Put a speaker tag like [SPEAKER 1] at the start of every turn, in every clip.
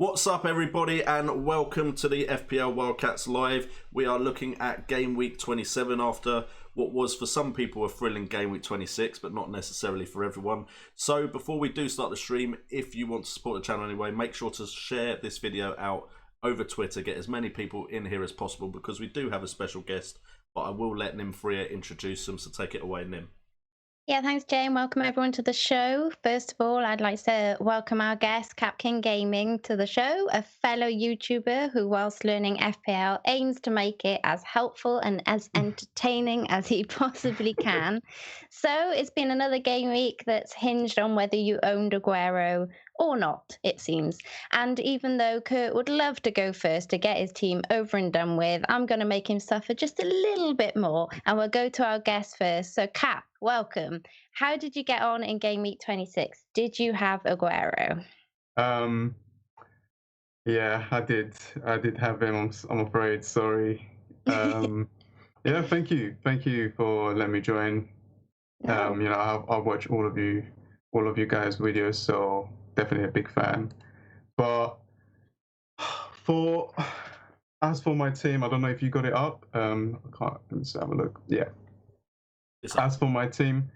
[SPEAKER 1] What's up, everybody, and welcome to the FPL WildCats Live. We are looking at Game Week 27 after what was for some people a thrilling Game Week 26, but not necessarily for everyone. So before we do start the stream, if you want to support the channel anyway, make sure to share this video out over Twitter, get as many people in here as possible, because we do have a special guest, but I will let Nim Freer introduce them, so take it away, Nim.
[SPEAKER 2] Yeah, thanks, Jane. Welcome everyone to the show. First of all, I'd like to welcome our guest, Capkin Gaming, to the show, a fellow YouTuber who, whilst learning FPL, aims to make it as helpful and as entertaining as he possibly can. So it's been another game week that's hinged on whether you owned Aguero or not, it seems. And even though Kurt would love to go first to get his team over and done with, I'm going to make him suffer just a little bit more. And we'll go to our guest first. So, Cap, welcome. How did you get on in Game Week 26? Did you have Aguero?
[SPEAKER 3] Yeah, I did. I did have him. I'm afraid. Sorry. Yeah, thank you. Thank you for letting me join.
[SPEAKER 2] No.
[SPEAKER 3] I watch all of you guys' videos, so definitely a big fan. But as for my team, I don't know if you got it up. I can't. Let's have a look. Yeah. As for my team,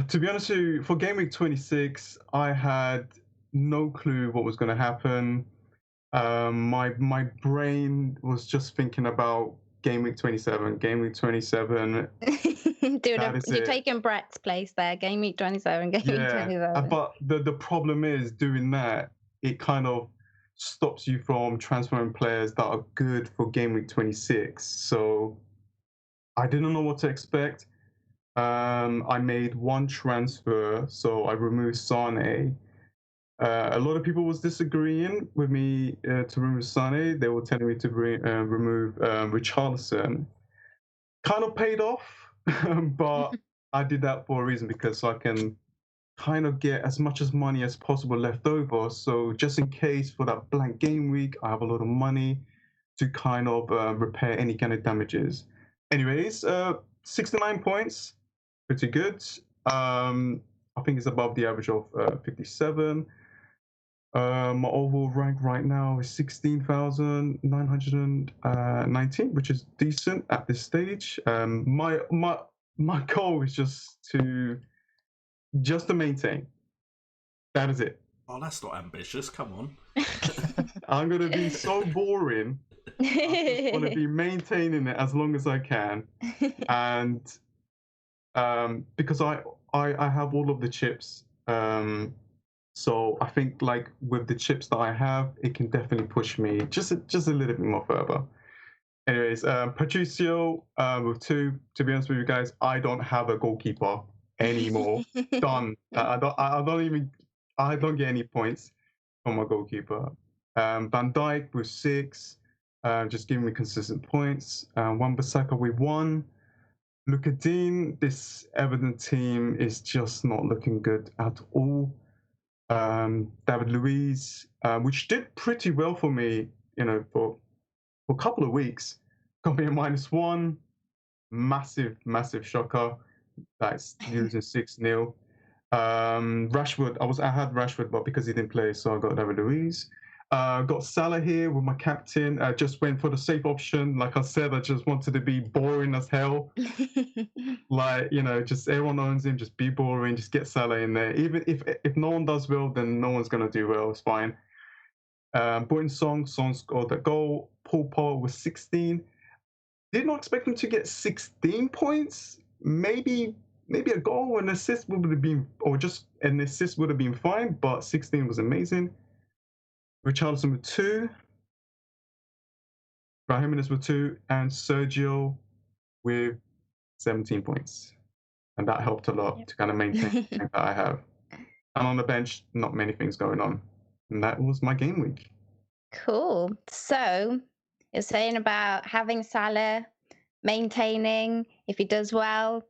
[SPEAKER 3] to be honest with you, for Game Week 26, I had no clue what was going to happen. My brain was just thinking about Game Week 27. Game Week 27.
[SPEAKER 2] You're taking Brett's place there. Game Week 27. Game Week 27.
[SPEAKER 3] But the problem is doing that, it kind of stops you from transferring players that are good for Game Week 26. So I didn't know what to expect. I made one transfer, so I removed Sane. A lot of people was disagreeing with me to remove Sane. They were telling me to remove Richarlison. Kind of paid off, but I did that for a reason, because I can kind of get as much as money as possible left over. So just in case for that blank game week, I have a lot of money to kind of repair any kind of damages. Anyways, 69 points, pretty good. I think it's above the average of 57. My overall rank right now is 16,919, which is decent at this stage. My goal is just to maintain. That is it.
[SPEAKER 1] Oh, that's not ambitious. Come on.
[SPEAKER 3] I'm gonna be so boring. I just want to be maintaining it as long as I can, and because I have all of the chips. So I think, like, with the chips that I have, it can definitely push me just a little bit more further. Anyways, Patricio with 2. To be honest with you guys, I don't have a goalkeeper anymore. Done. I don't get any points from my goalkeeper. Van Dijk with 6, just giving me consistent points. Wan-Bissaka with 1. Luka Dean, this Everton team is just not looking good at all. David Luiz, which did pretty well for me, for a couple of weeks, got me a -1. Massive shocker. That's losing 6-0. Rashford, I had Rashford, but because he didn't play, so I got David Luiz. Got Salah here with my captain. Just went for the safe option. Like I said, I just wanted to be boring as hell. Like, just everyone owns him, just be boring, just get Salah in there. Even if no one does well, then no one's going to do well. It's fine. Brought in Song scored that goal. Paul Paul was 16. Did not expect him to get 16 points. Maybe a goal, an assist would have been, or just an assist would have been fine, but 16 was amazing. Richarlison with 2. Raheem with 2, and Sergio with 17 points. And that helped a lot to kind of maintain the strength that I have. And on the bench, not many things going on. And that was my game week.
[SPEAKER 2] Cool. So you're saying about having Salah, maintaining, if he does well,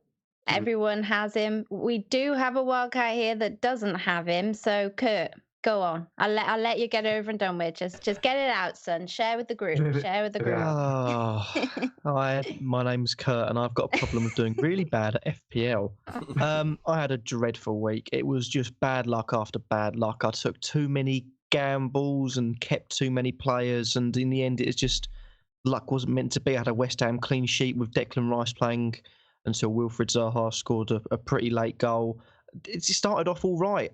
[SPEAKER 2] everyone has him. We do have a wildcat here that doesn't have him. So, Kurt, Go on. I'll let you get over and done with. Just get it out, son. Share with the group. Share with the group.
[SPEAKER 4] Hi, my name's Kurt, and I've got a problem of doing really bad at FPL. I had a dreadful week. It was just bad luck after bad luck. I took too many gambles and kept too many players, and in the end, it's just luck wasn't meant to be. I had a West Ham clean sheet with Declan Rice playing until Wilfried Zaha scored a pretty late goal. It started off all right.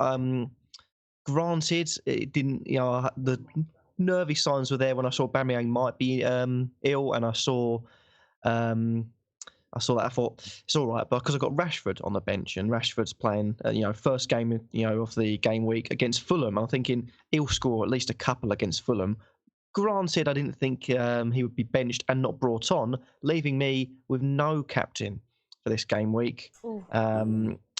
[SPEAKER 4] Granted, it didn't. The nervy signs were there when I saw Aubameyang might be ill, and I saw that. I thought it's all right, but because I got Rashford on the bench, and Rashford's playing, first game, of the game week against Fulham. I'm thinking he'll score at least a couple against Fulham. Granted, I didn't think he would be benched and not brought on, leaving me with no captain for this game week.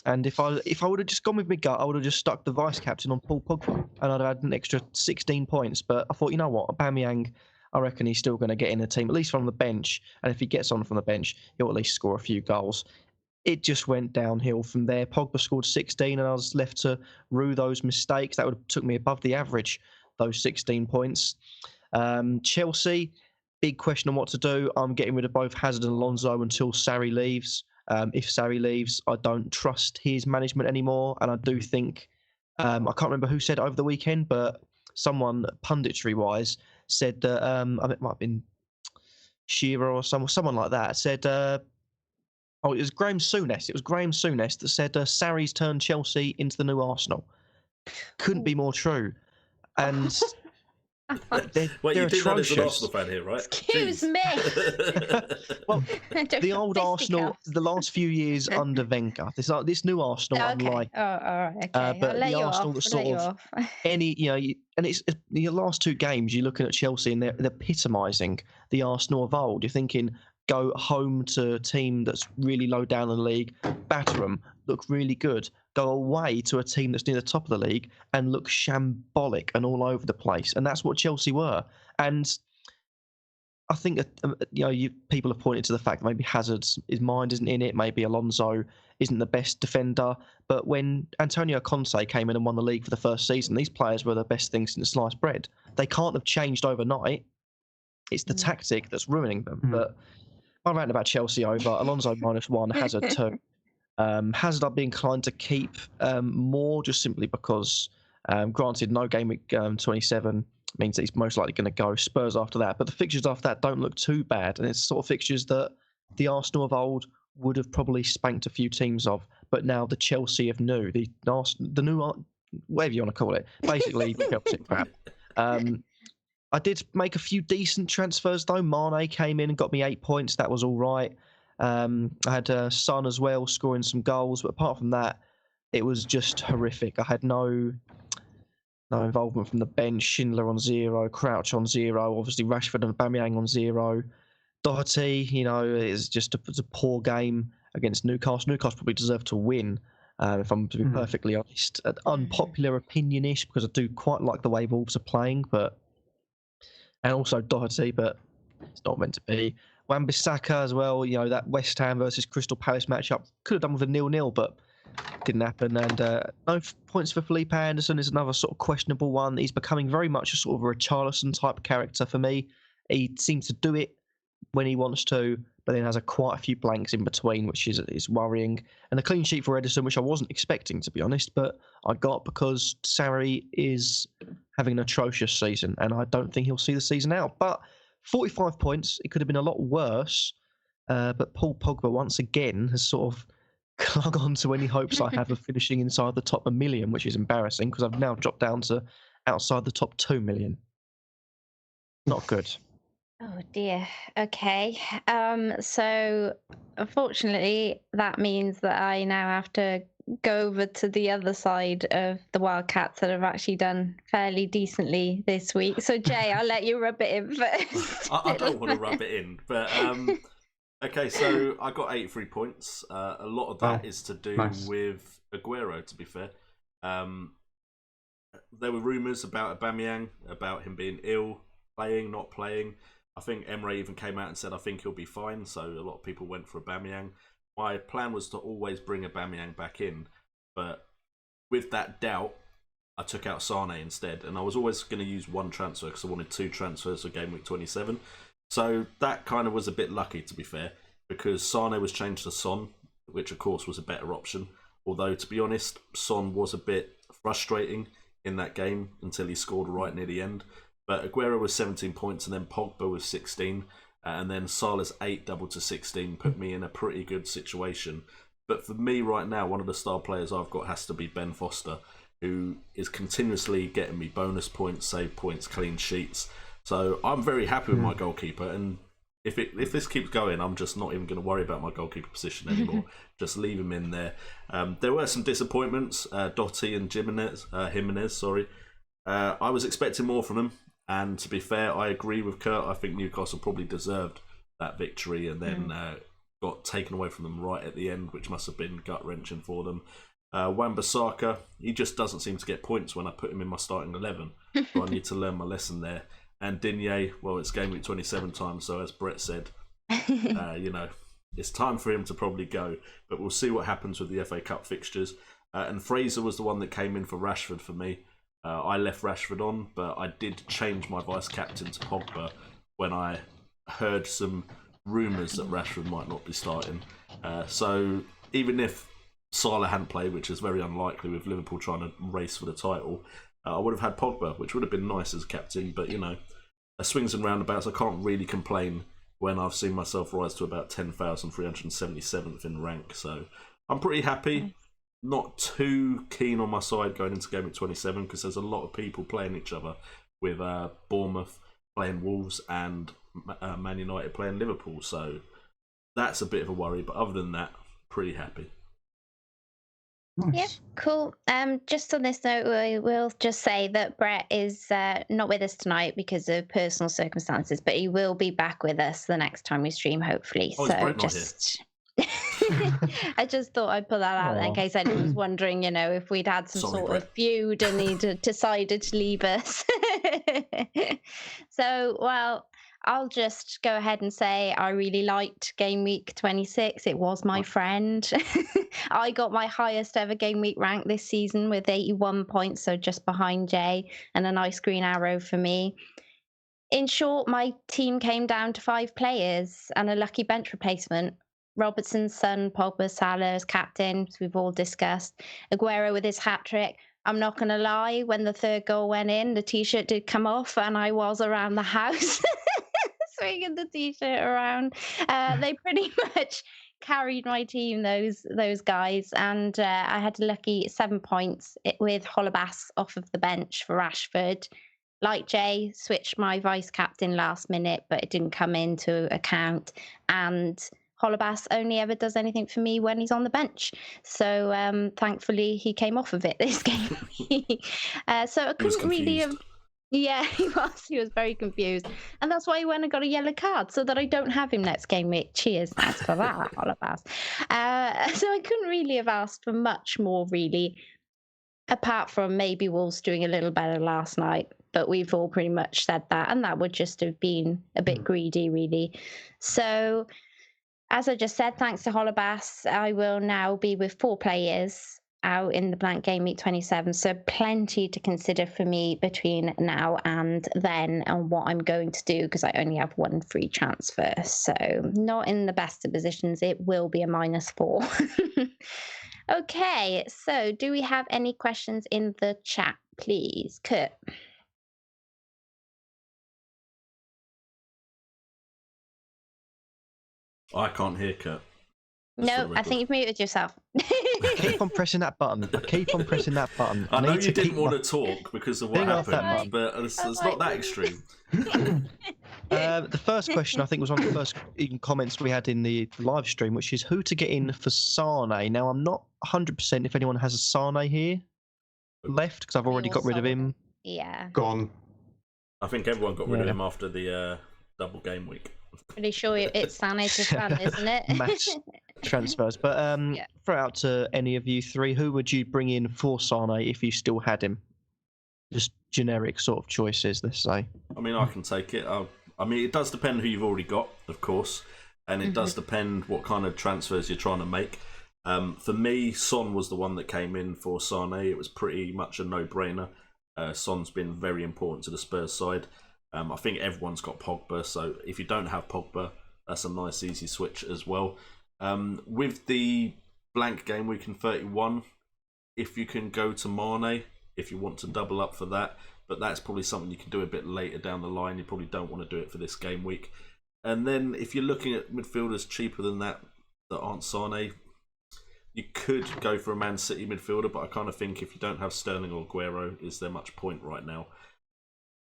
[SPEAKER 4] And if I would have just gone with my gut, I would have just stuck the vice captain on Paul Pogba, and I'd have had an extra 16 points. But I thought, you know what, Aubameyang, I reckon he's still going to get in the team, at least from the bench. And if he gets on from the bench, he'll at least score a few goals. It just went downhill from there. Pogba scored 16, and I was left to rue those mistakes. That would have took me above the average, those 16 points. Chelsea, big question on what to do. I'm getting rid of both Hazard and Alonso until Sarri leaves. If Sarri leaves, I don't trust his management anymore, and I do think I can't remember who said it over the weekend, but someone punditry-wise said that it might have been Shearer or someone like that said. It was Graham Souness. It was Graham Souness that said Sarri's turned Chelsea into the new Arsenal. Couldn't be more true, and.
[SPEAKER 1] Well, you do know there's an Arsenal fan here, right?
[SPEAKER 2] Excuse me.
[SPEAKER 4] Well, the old Arsenal, the last few years under Wenger, this new Arsenal, unlike.
[SPEAKER 2] Oh, all right. Okay.
[SPEAKER 4] But the Arsenal that sort of and it's the last two games. You're looking at Chelsea, and they're epitomising the Arsenal of old. You're thinking, go home to a team that's really low down in the league, batter them, look really good. Go away to a team that's near the top of the league and look shambolic and all over the place. And that's what Chelsea were. And I think people have pointed to the fact that maybe Hazard's his mind isn't in it. Maybe Alonso isn't the best defender. But when Antonio Conte came in and won the league for the first season, these players were the best thing since sliced bread. They can't have changed overnight. It's the tactic that's ruining them. But I rant about Chelsea over. Alonso -1, Hazard 2. Hazard I'd be inclined to keep more, just simply because, granted, no game week 27 means that he's most likely going to go. Spurs after that, but the fixtures after that don't look too bad, and it's sort of fixtures that the Arsenal of old would have probably spanked a few teams of, but now the Chelsea of new, the new, whatever you want to call it, basically Chelsea crap. I did make a few decent transfers though. Mane came in and got me 8 points. That was all right. I had Son as well scoring some goals, but apart from that, it was just horrific. I had no involvement from the bench. Schindler on 0, Crouch on 0, obviously Rashford and Aubameyang on 0. Doherty, is just a poor game against Newcastle. Newcastle probably deserved to win, if I'm to be perfectly honest. An unpopular opinion-ish, because I do quite like the way Wolves are playing, and also Doherty, but it's not meant to be. Wan-Bissaka as well, that West Ham versus Crystal Palace matchup could have done with a 0-0, but didn't happen. And no points for Felipe Anderson is another sort of questionable one. He's becoming very much a sort of a Richarlison type character for me. He seems to do it when he wants to, but then has quite a few blanks in between, which is worrying. And a clean sheet for Edison, which I wasn't expecting, to be honest, but I got because Sarri is having an atrocious season, and I don't think he'll see the season out. But 45 points, it could have been a lot worse, but Paul Pogba once again has sort of clung on to any hopes I have of finishing inside the top 1 million, which is embarrassing because I've now dropped down to outside the top 2 million. Not good.
[SPEAKER 2] Oh dear. Okay. So unfortunately, that means that I now have to go over to the other side of the Wildcats that have actually done fairly decently this week. So Jay, I'll let you rub it in first.
[SPEAKER 1] I don't want to rub it in, but okay. So I got 83 points. A lot of that is to do with Aguero. To be fair, there were rumours about Aubameyang, about him being ill, playing, not playing. I think Emre even came out and said, I think he'll be fine. So a lot of people went for Aubameyang. My plan was to always bring Aubameyang back in. But with that doubt, I took out Sane instead, and I was always going to use one transfer because I wanted 2 transfers for Game Week 27. So that kind of was a bit lucky, to be fair, because Sane was changed to Son, which of course was a better option. Although, to be honest, Son was a bit frustrating in that game until he scored right near the end. But Aguero was 17 points, and then Pogba was 16, and then Salah's 8 doubled to 16 put me in a pretty good situation. But for me right now, one of the star players I've got has to be Ben Foster, who is continuously getting me bonus points, save points, clean sheets. So I'm very happy with my goalkeeper, and if this keeps going, I'm just not even going to worry about my goalkeeper position anymore. Just leave him in there. There were some disappointments, Dotti and Jimenez. I was expecting more from them, and to be fair, I agree with Kurt. I think Newcastle probably deserved that victory, and then got taken away from them right at the end, which must have been gut-wrenching for them. Wan-Bissaka, he just doesn't seem to get points when I put him in my starting 11, so I need to learn my lesson there. And Digne, well, it's Game Week 27 time, so as Brett said, it's time for him to probably go. But we'll see what happens with the FA Cup fixtures. And Fraser was the one that came in for Rashford for me. I left Rashford on, but I did change my vice-captain to Pogba when I heard some rumours that Rashford might not be starting. So even if Salah hadn't played, which is very unlikely with Liverpool trying to race for the title, I would have had Pogba, which would have been nice as captain. But, swings and roundabouts, I can't really complain when I've seen myself rise to about 10,377th in rank. So I'm pretty happy. Not too keen on my side going into Game Week 27 because there's a lot of people playing each other, with Bournemouth playing Wolves and Man United playing Liverpool. So that's a bit of a worry. But other than that, pretty happy.
[SPEAKER 3] Nice.
[SPEAKER 2] Yeah, cool. Just on this note, we will just say that Brett is not with us tonight because of personal circumstances, but he will be back with us the next time we stream, hopefully.
[SPEAKER 1] Oh,
[SPEAKER 2] so just I just thought I'd put that out there in case anyone was wondering, if we'd had some sort of feud and he'd decided to leave us. So, well, I'll just go ahead and say I really liked Game Week 26. It was my friend. I got my highest ever Game Week rank this season with 81 points, so just behind Jay, and a nice green arrow for me. In short, my team came down to 5 players and a lucky bench replacement. Robertson, Son, Pogba, Salah as captain, as we've all discussed. Aguero with his hat-trick. I'm not going to lie, when the 3rd goal went in, the T-shirt did come off and I was around the house swinging the T-shirt around. They pretty much carried my team, those guys, and I had a lucky 7 points with Holebas off of the bench for Rashford. Like Jay, switched my vice-captain last minute, but it didn't come into account, and Holebas only ever does anything for me when he's on the bench. So thankfully he came off of it this game. So I couldn't really have... Yeah, he was very confused. And that's why he went and got a yellow card, so that I don't have him next game week. Cheers, thanks for that, Holebas. So I couldn't really have asked for much more, really, apart from maybe Wolves doing a little better last night. But we've all pretty much said that, and that would just have been a bit greedy, really. So... as I just said, thanks to Holebas, I will now be with 4 players out in the blank Game Week 27. So plenty to consider for me between now and then on what I'm going to do, because I only have 1 free transfer. So not in the best of positions. It will be a -4. Okay, so do we have any questions in the chat, please? Kurt.
[SPEAKER 1] I can't hear Kurt.
[SPEAKER 2] No, I think you've muted yourself.
[SPEAKER 4] Keep on pressing that button. Keep on pressing that button.
[SPEAKER 1] I know you didn't want to talk because of what happened, but it's not that extreme.
[SPEAKER 4] The first question, I think, was one of the first comments we had in the live stream, which is who to get in for Sane. Now, I'm not 100% if anyone has a Sane here left, because I've already got rid of him.
[SPEAKER 2] Yeah.
[SPEAKER 3] Gone.
[SPEAKER 1] I think everyone got rid of him after the double game week.
[SPEAKER 2] Pretty sure it's Sane's fan, isn't it?
[SPEAKER 4] Mass transfers. But throw out to any of you 3, who would you bring in for Sane if you still had him? Just generic sort of choices, let's say.
[SPEAKER 1] I mean, I can take it. I mean, it does depend who you've already got, of course, and it does depend what kind of transfers you're trying to make. For me, Son was the one that came in for Sane. It was pretty much a no-brainer. Son's been very important to the Spurs side. I think everyone's got Pogba, so if you don't have Pogba, that's a nice easy switch as well. With the blank game week in 31, if you can go to Mane, if you want to double up for that, but that's probably something you can do a bit later down the line. You probably don't want to do it for this game week. And then if you're looking at midfielders cheaper than that aren't Sane, you could go for a Man City midfielder, but I kind of think if you don't have Sterling or Aguero, is there much point right now?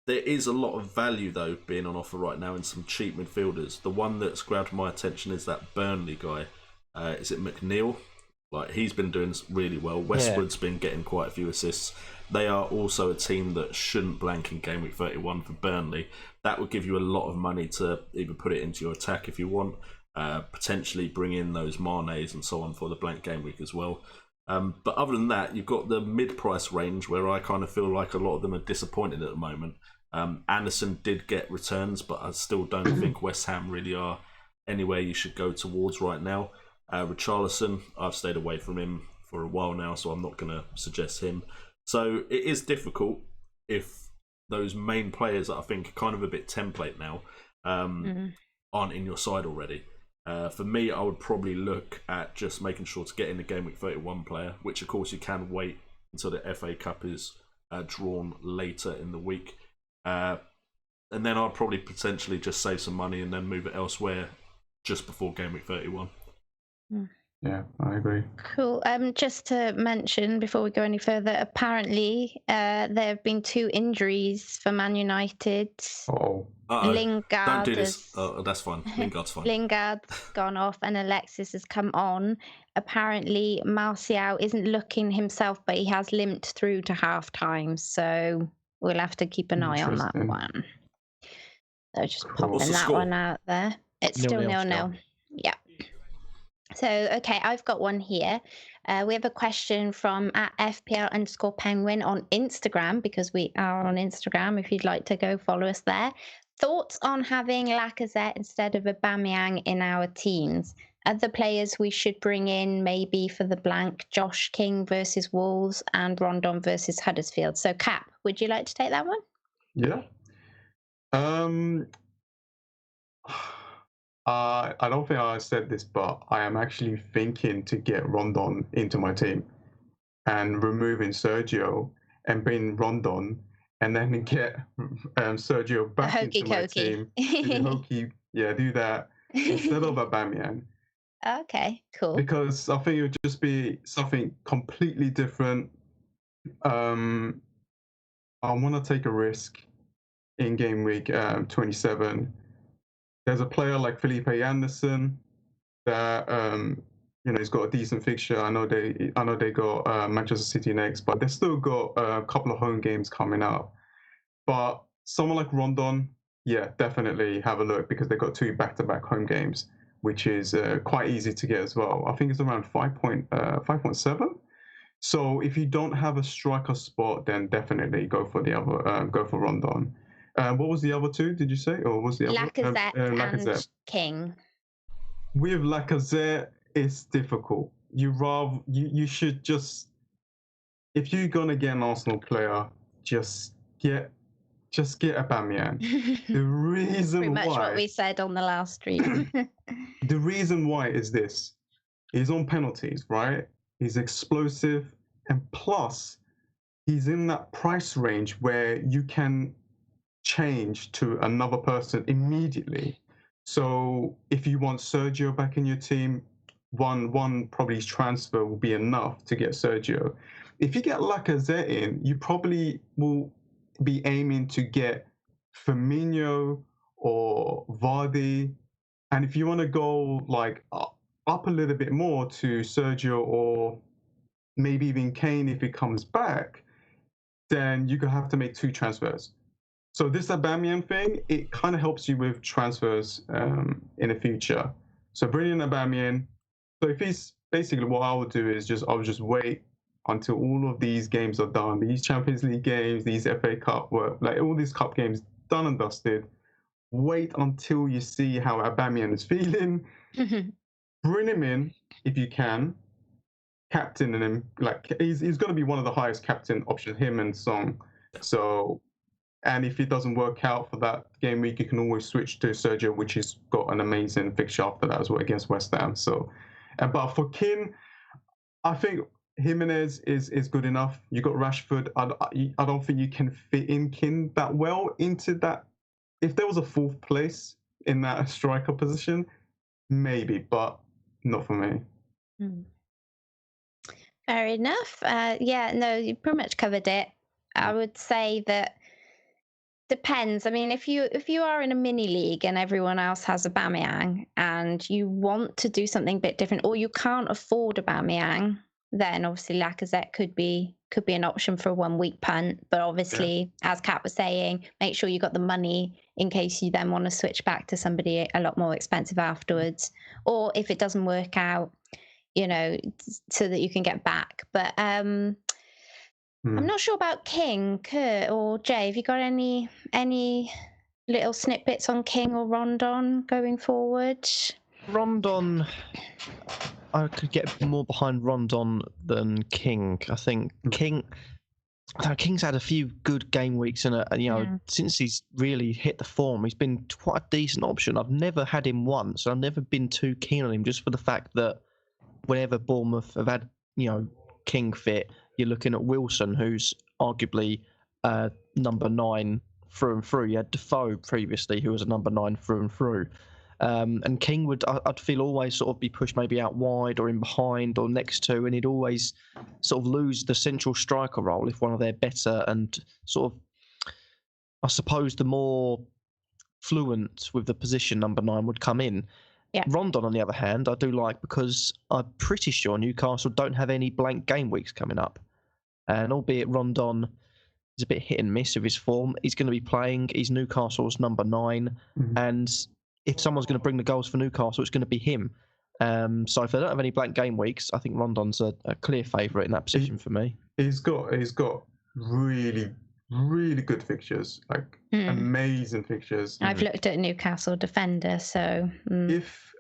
[SPEAKER 1] There is a lot of value, though, being on offer right now in some cheap midfielders. The one that's grabbed my attention is that Burnley guy. Is it McNeil? Like, he's been doing really well. Westwood's been getting quite a few assists. They are also a team that shouldn't blank in Game Week 31 for Burnley. That would give you a lot of money to either put it into your attack if you want, potentially bring in those Manes and so on for the blank game week as well. But other than that, you've got the mid-price range where I kind of feel like a lot of them are disappointed at the moment. Anderson did get returns, but I still don't think West Ham really are anywhere you should go towards right now. Richarlison, I've stayed away from him for a while now, so I'm not going to suggest him. So it is difficult if those main players that I think are kind of a bit template now aren't in your side already. For me, I would probably look at just making sure to get in the Game Week 31 player, which of course you can wait until the FA Cup is drawn later in the week. And then I'd probably potentially just save some money and then move it elsewhere just before Game Week 31.
[SPEAKER 3] Yeah, I agree.
[SPEAKER 2] Cool. Just to mention before we go any further, apparently there have been 2 injuries for Man United. Lingard.
[SPEAKER 1] Don't do this. That's fine. Lingard's fine.
[SPEAKER 2] Lingard's gone off and Alexis has come on. Apparently Martial isn't looking himself, but he has limped through to half time, so we'll have to keep an eye on that one. So just popping that one out there. It's still 0-0. Yeah. So, okay, I've got one here. We have a question from @FPL_Penguin on Instagram, because we are on Instagram, if you'd like to go follow us there. Thoughts on having Lacazette instead of Aubameyang in our teams? Other players we should bring in maybe for the blank: Josh King versus Wolves and Rondon versus Huddersfield. So, Cap, would you like to take that one?
[SPEAKER 3] Yeah. I don't think I said this, but I am actually thinking to get Rondon into my team and removing Sergio and bring Rondon, and then get Sergio back into my team. Do that instead of Aubameyang.
[SPEAKER 2] Okay, cool.
[SPEAKER 3] Because I think it would just be something completely different. I want to take a risk in game week 27. There's a player like Felipe Anderson that he's got a decent fixture. I know they got Manchester City next, but they've still got a couple of home games coming up. But someone like Rondon, yeah, definitely have a look, because they got 2 back-to-back home games, which is quite easy to get as well. I think it's around 5.7. So if you don't have a striker spot, then definitely go for the other. Go for Rondon. What was the other 2? Did you say, or was the
[SPEAKER 2] Lacazette
[SPEAKER 3] other? Lacazette
[SPEAKER 2] and King.
[SPEAKER 3] With Lacazette, it's difficult. You should just, if you're gonna get an Arsenal player, just get Aubameyang. The reason
[SPEAKER 2] pretty much
[SPEAKER 3] why,
[SPEAKER 2] what we said on the last stream.
[SPEAKER 3] the reason why is this: he's on penalties, right? He's explosive, and plus he's in that price range where you can change to another person immediately. So if you want Sergio back in your team, one probably transfer will be enough to get Sergio. If you get Lacazette in, you probably will be aiming to get Firmino or Vardy, and if you want to go like up a little bit more to Sergio, or maybe even Kane if he comes back, then you could have to make 2 transfers. So this Aubameyang thing, it kind of helps you with transfers in the future. So bring in Aubameyang. So if he's basically, what I would do is I would just wait until all of these games are done. These Champions League games, these FA Cup, like all these cup games done and dusted. Wait until you see how Aubameyang is feeling. Bring him in if you can. captain and him. Like he's going to be one of the highest captain options, him and Song. So, and if it doesn't work out for that game week, you can always switch to Sergio, which has got an amazing fixture after that as well against West Ham. So, but for Kin, I think Jimenez is good enough. You got Rashford. I don't think you can fit in Kin that well into that. If there was a fourth place in that striker position, maybe, but not for me.
[SPEAKER 2] Fair enough. Yeah, no, you pretty much covered it. I would say that depends. I mean, if you are in a mini league and everyone else has Aubameyang and you want to do something a bit different, or you can't afford Aubameyang, then obviously Lacazette could be an option for a 1 week punt. But obviously, as Kat was saying, make sure you got the money in case you then want to switch back to somebody a lot more expensive afterwards, or if it doesn't work out, you know, so that you can get back. But I'm not sure about King, Kurt or Jay. Have you got any little snippets on King or Rondon going forward?
[SPEAKER 4] Rondon, I could get more behind Rondon than King. I think King's had a few good game weeks, and since he's really hit the form, he's been quite a decent option. I've never had him once. I've never been too keen on him, just for the fact that whenever Bournemouth have had King fit, you're looking at Wilson, who's arguably number 9 through and through. You had Defoe previously, who was a number 9 through and through. And King I'd feel always sort of be pushed maybe out wide or in behind or next to, and he'd always sort of lose the central striker role if one of their better and sort of, I suppose, the more fluent with the position number 9 would come in.
[SPEAKER 2] Yeah.
[SPEAKER 4] Rondon, on the other hand, I do like, because I'm pretty sure Newcastle don't have any blank game weeks coming up. And albeit Rondon is a bit hit and miss of his form, he's going to be playing. He's Newcastle's number 9. And if someone's going to bring the goals for Newcastle, it's going to be him. So if they don't have any blank game weeks, I think Rondon's a clear favourite in that position for me. He's got
[SPEAKER 3] really, really good fixtures, like amazing fixtures.
[SPEAKER 2] I've looked at Newcastle defender, so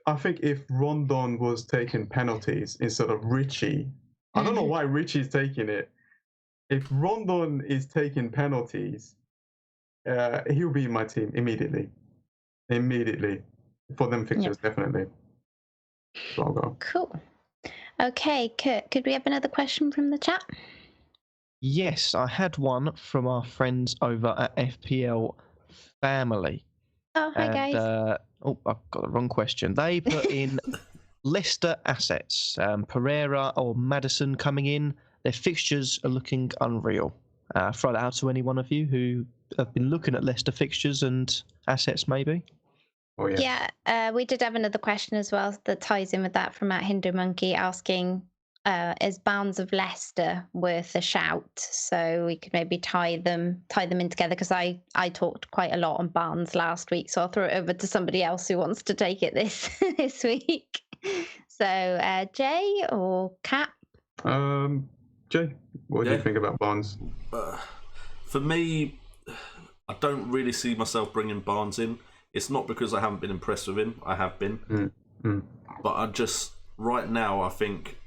[SPEAKER 3] I think if Rondon was taking penalties instead of Richie, I don't know why Richie's taking it. If Rondon is taking penalties, he'll be in my team immediately for them fixtures, definitely. So I'll go.
[SPEAKER 2] Cool. Okay, Kurt, could we have another question from the chat?
[SPEAKER 4] Yes, I had one from our friends over at FPL Family.
[SPEAKER 2] Oh, hi guys.
[SPEAKER 4] I've got the wrong question. They put in Leicester Assets, Pereira or Maddison coming in. Their fixtures are looking unreal. Throw that out to any one of you who have been looking at Leicester fixtures and assets, maybe.
[SPEAKER 3] Oh, yeah.
[SPEAKER 2] Yeah, we did have another question as well that ties in with that from at Hindu Monkey, asking, is Barnes of Leicester worth a shout? So we could maybe tie them in together, because I talked quite a lot on Barnes last week, so I'll throw it over to somebody else who wants to take it this week. So Jay or Cap?
[SPEAKER 3] Jay, what do you think about Barnes?
[SPEAKER 1] For me, I don't really see myself bringing Barnes in. It's not because I haven't been impressed with him. I have been. But right now, I think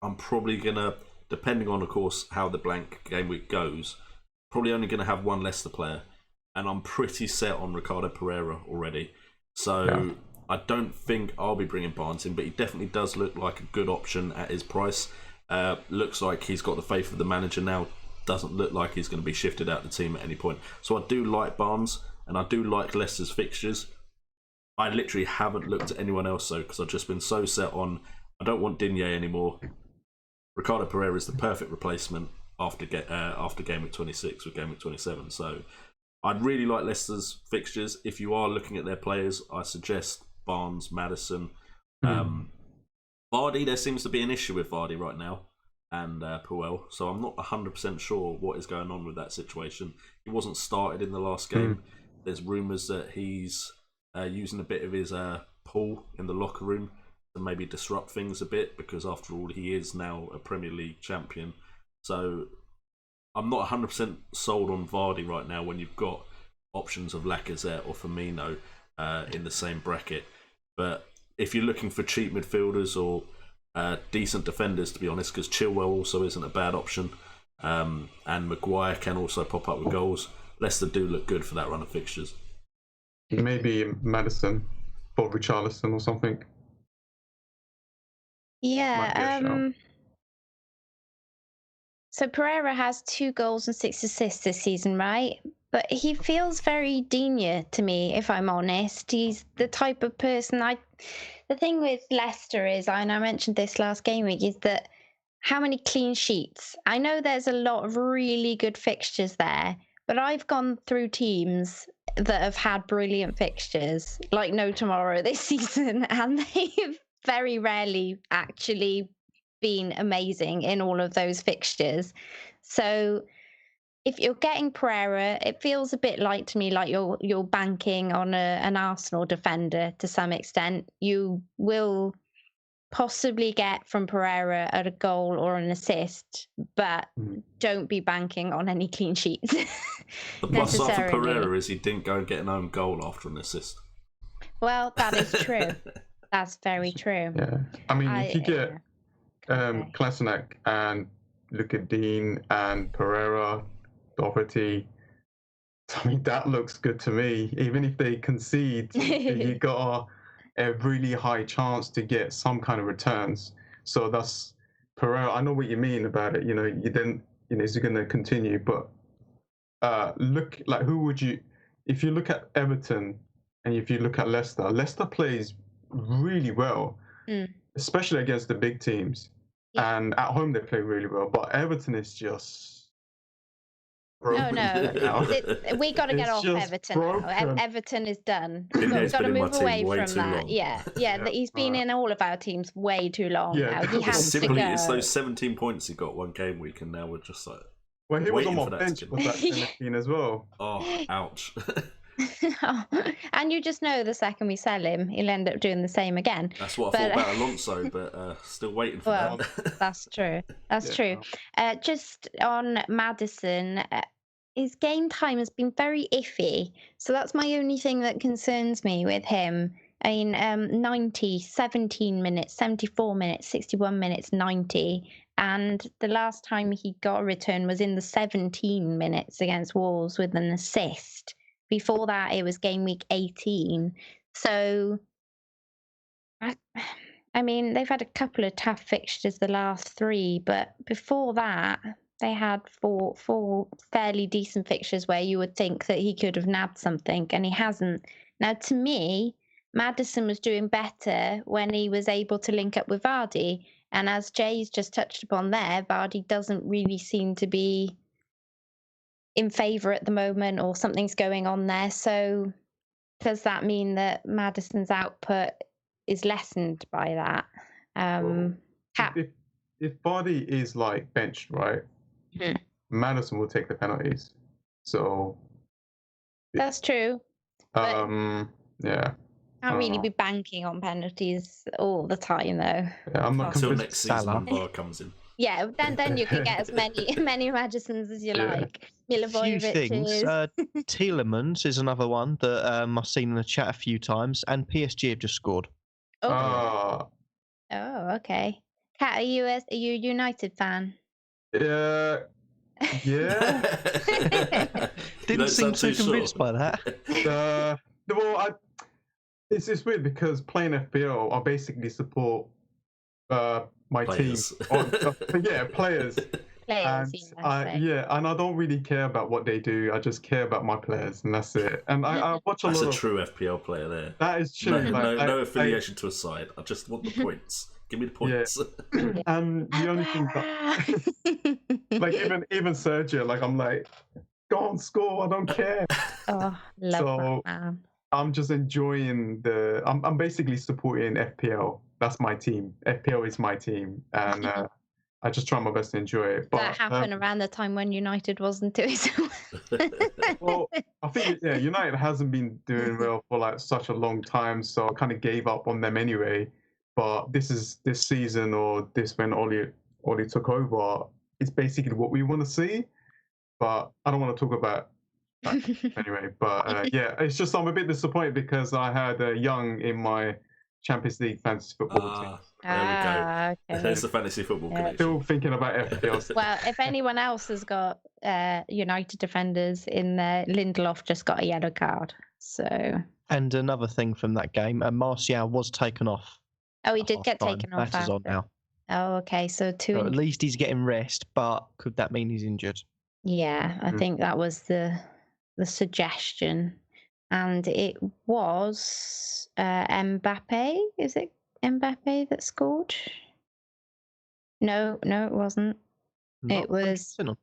[SPEAKER 1] I'm probably going to, depending on, of course, how the blank game week goes, probably only going to have one Leicester player. And I'm pretty set on Ricardo Pereira already. So I don't think I'll be bringing Barnes in, but he definitely does look like a good option at his price. Looks like he's got the faith of the manager now. Doesn't look like he's going to be shifted out of the team at any point. So I do like Barnes, and I do like Leicester's fixtures. I literally haven't looked at anyone else, though, because I've just been so set on, I don't want Digne anymore. Ricardo Pereira is the perfect replacement after Game Week 26 with Game Week 27. So I'd really like Leicester's fixtures. If you are looking at their players, I suggest Barnes, Maddison. Vardy, there seems to be an issue with Vardy right now, and Puel. So I'm not 100% sure what is going on with that situation. He wasn't started in the last game. There's rumours that he's using a bit of his pull in the locker room to maybe disrupt things a bit, because after all, he is now a Premier League champion. So I'm not 100% sold on Vardy right now when you've got options of Lacazette or Firmino in the same bracket. But if you're looking for cheap midfielders or decent defenders, to be honest, because Chilwell also isn't a bad option. And Maguire can also pop up with goals. Leicester do look good for that run of fixtures.
[SPEAKER 3] Maybe Maddison for Richarlison or something.
[SPEAKER 2] Yeah. So Pereira has 2 goals and 6 assists this season, right? But he feels very Digne to me, if I'm honest. He's the type of person The thing with Leicester is, and I mentioned this last game week, is that how many clean sheets? I know there's a lot of really good fixtures there, but I've gone through teams that have had brilliant fixtures, like no tomorrow this season, and they've very rarely actually been amazing in all of those fixtures. So if you're getting Pereira, it feels a bit like to me like you're banking on an Arsenal defender to some extent. You will possibly get from Pereira a goal or an assist, but don't be banking on any clean sheets.
[SPEAKER 1] The plus side for Pereira is he didn't go and get an own goal after an assist.
[SPEAKER 2] Well, that is true. That's very true.
[SPEAKER 3] Yeah, I mean, if you get Kolasinac and Luka Dean and Pereira, Doherty, I mean, that looks good to me. Even if they concede, you got a really high chance to get some kind of returns. So that's Pereira. I know what you mean about it. You then, is it going to continue? But look, like, who would you? If you look at Everton and if you look at Leicester plays really well, especially against the big teams. Yeah. And at home they play really well. But Everton is just.
[SPEAKER 2] No, we got to get off Everton now. Everton is done. We've got to move away from that. Yeah. He's been in all of our teams way too long now. He has to go.
[SPEAKER 1] It's those 17 points he got one game week, and now we're just like.
[SPEAKER 3] Well, he was on my bench with that 17 as well.
[SPEAKER 1] Oh, ouch.
[SPEAKER 2] And you just know the second we sell him, he'll end up doing the same again.
[SPEAKER 1] That's what I thought about Alonso, but still waiting for that.
[SPEAKER 2] That's true. That's true. Just on Maddison, his game time has been very iffy. So that's my only thing that concerns me with him. I mean, 90, 17 minutes, 74 minutes, 61 minutes, 90. And the last time he got a return was in the 17 minutes against Wolves with an assist. Before that, it was game week 18. So, I mean, they've had a couple of tough fixtures the last 3, but before that, they had four fairly decent fixtures where you would think that he could have nabbed something, and he hasn't. Now, to me, Maddison was doing better when he was able to link up with Vardy, and as Jay's just touched upon there, Vardy doesn't really seem to be in favour at the moment, or something's going on there. So does that mean that Maddison's output is lessened by that?
[SPEAKER 3] If Vardy is like benched, right, Maddison will take the penalties. So
[SPEAKER 2] that's true.
[SPEAKER 3] Yeah.
[SPEAKER 2] Can't really be banking on penalties all the time, though.
[SPEAKER 3] Yeah, I'm not
[SPEAKER 1] until next season when VAR comes in.
[SPEAKER 2] Yeah, then you can get as many Maddisons as you like.
[SPEAKER 4] Few things. Tielemans is another one that I've seen in the chat a few times, and PSG have just scored.
[SPEAKER 2] Oh, okay. Kat, are you a United fan?
[SPEAKER 3] Yeah.
[SPEAKER 4] Didn't seem too convinced by that.
[SPEAKER 3] Well, it's weird because playing FPL, I basically support my
[SPEAKER 1] players.
[SPEAKER 3] Team. Players. And and I don't really care about what they do. I just care about my players, and that's it. And I watch a lot.
[SPEAKER 1] That's a true FPL player there.
[SPEAKER 3] That is true.
[SPEAKER 1] No affiliation to a side. I just want the points. Give me the points.
[SPEAKER 3] Yeah. And the only thing that, like, even Sergio, like, I'm like, go on, score. I don't care.
[SPEAKER 2] Oh, love that, man.
[SPEAKER 3] I'm just enjoying I'm basically supporting FPL. That's my team. FPL is my team, and I just try my best to enjoy it. But
[SPEAKER 2] that happened around the time when United wasn't doing so
[SPEAKER 3] well. I think United hasn't been doing well for like such a long time, so I kind of gave up on them anyway. But this season, or this when Oli took over, it's basically what we want to see. But I don't want to talk about that anyway. But it's just I'm a bit disappointed because I had Young in my Champions League fantasy football teams.
[SPEAKER 1] There we go.
[SPEAKER 2] Okay.
[SPEAKER 1] There's the fantasy football connection.
[SPEAKER 3] Still thinking about FPL.
[SPEAKER 2] Well, if anyone else has got United defenders in there, Lindelof just got a yellow card. So.
[SPEAKER 4] And another thing from that game, Martial was taken off.
[SPEAKER 2] Oh, he did get
[SPEAKER 4] half-time.
[SPEAKER 2] taken off.
[SPEAKER 4] That is on now.
[SPEAKER 2] Oh, okay. So two.
[SPEAKER 4] So at least he's getting rest, but could that mean he's injured?
[SPEAKER 2] Yeah, I think that was the suggestion, and it was Mbappe. Is it Mbappe that scored? No, it wasn't.
[SPEAKER 4] Not
[SPEAKER 2] It was
[SPEAKER 4] Kim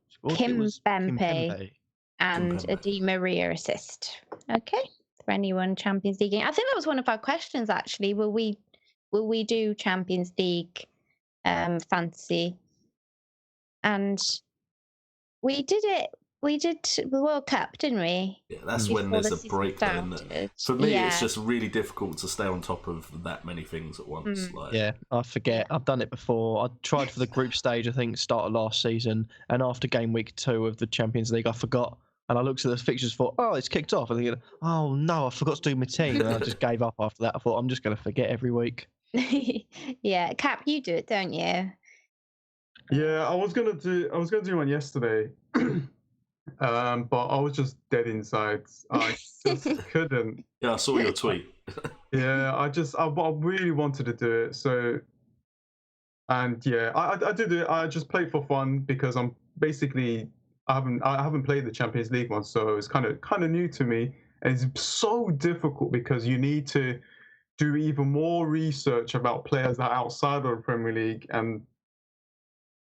[SPEAKER 2] Kimpembe and a Di Maria assist. Okay, for anyone Champions League. I think that was one of our questions actually. Will we do Champions League fantasy? And we did it. We did the World Cup, didn't we?
[SPEAKER 1] Yeah, that's when there's a break then. For me, it's just really difficult to stay on top of that many things at once.
[SPEAKER 4] Yeah, I forget. I've done it before. I tried for the group stage, I think, start of last season. And after game week 2 of the Champions League, I forgot. And I looked at the fixtures for, it's kicked off. And thinking, oh no, I forgot to do my team. And I just gave up after that. I thought, I'm just going to forget every week.
[SPEAKER 2] Yeah, Cap, you do it, don't you?
[SPEAKER 3] Yeah, I was gonna do one yesterday. But I was just dead inside. I just couldn't.
[SPEAKER 1] Yeah, I saw your tweet.
[SPEAKER 3] Yeah, I really wanted to do it. So, and yeah, I did it. I just played for fun because I'm basically I haven't played the Champions League one, so it's kind of new to me, and it's so difficult because you need to do even more research about players that are outside of the Premier League, and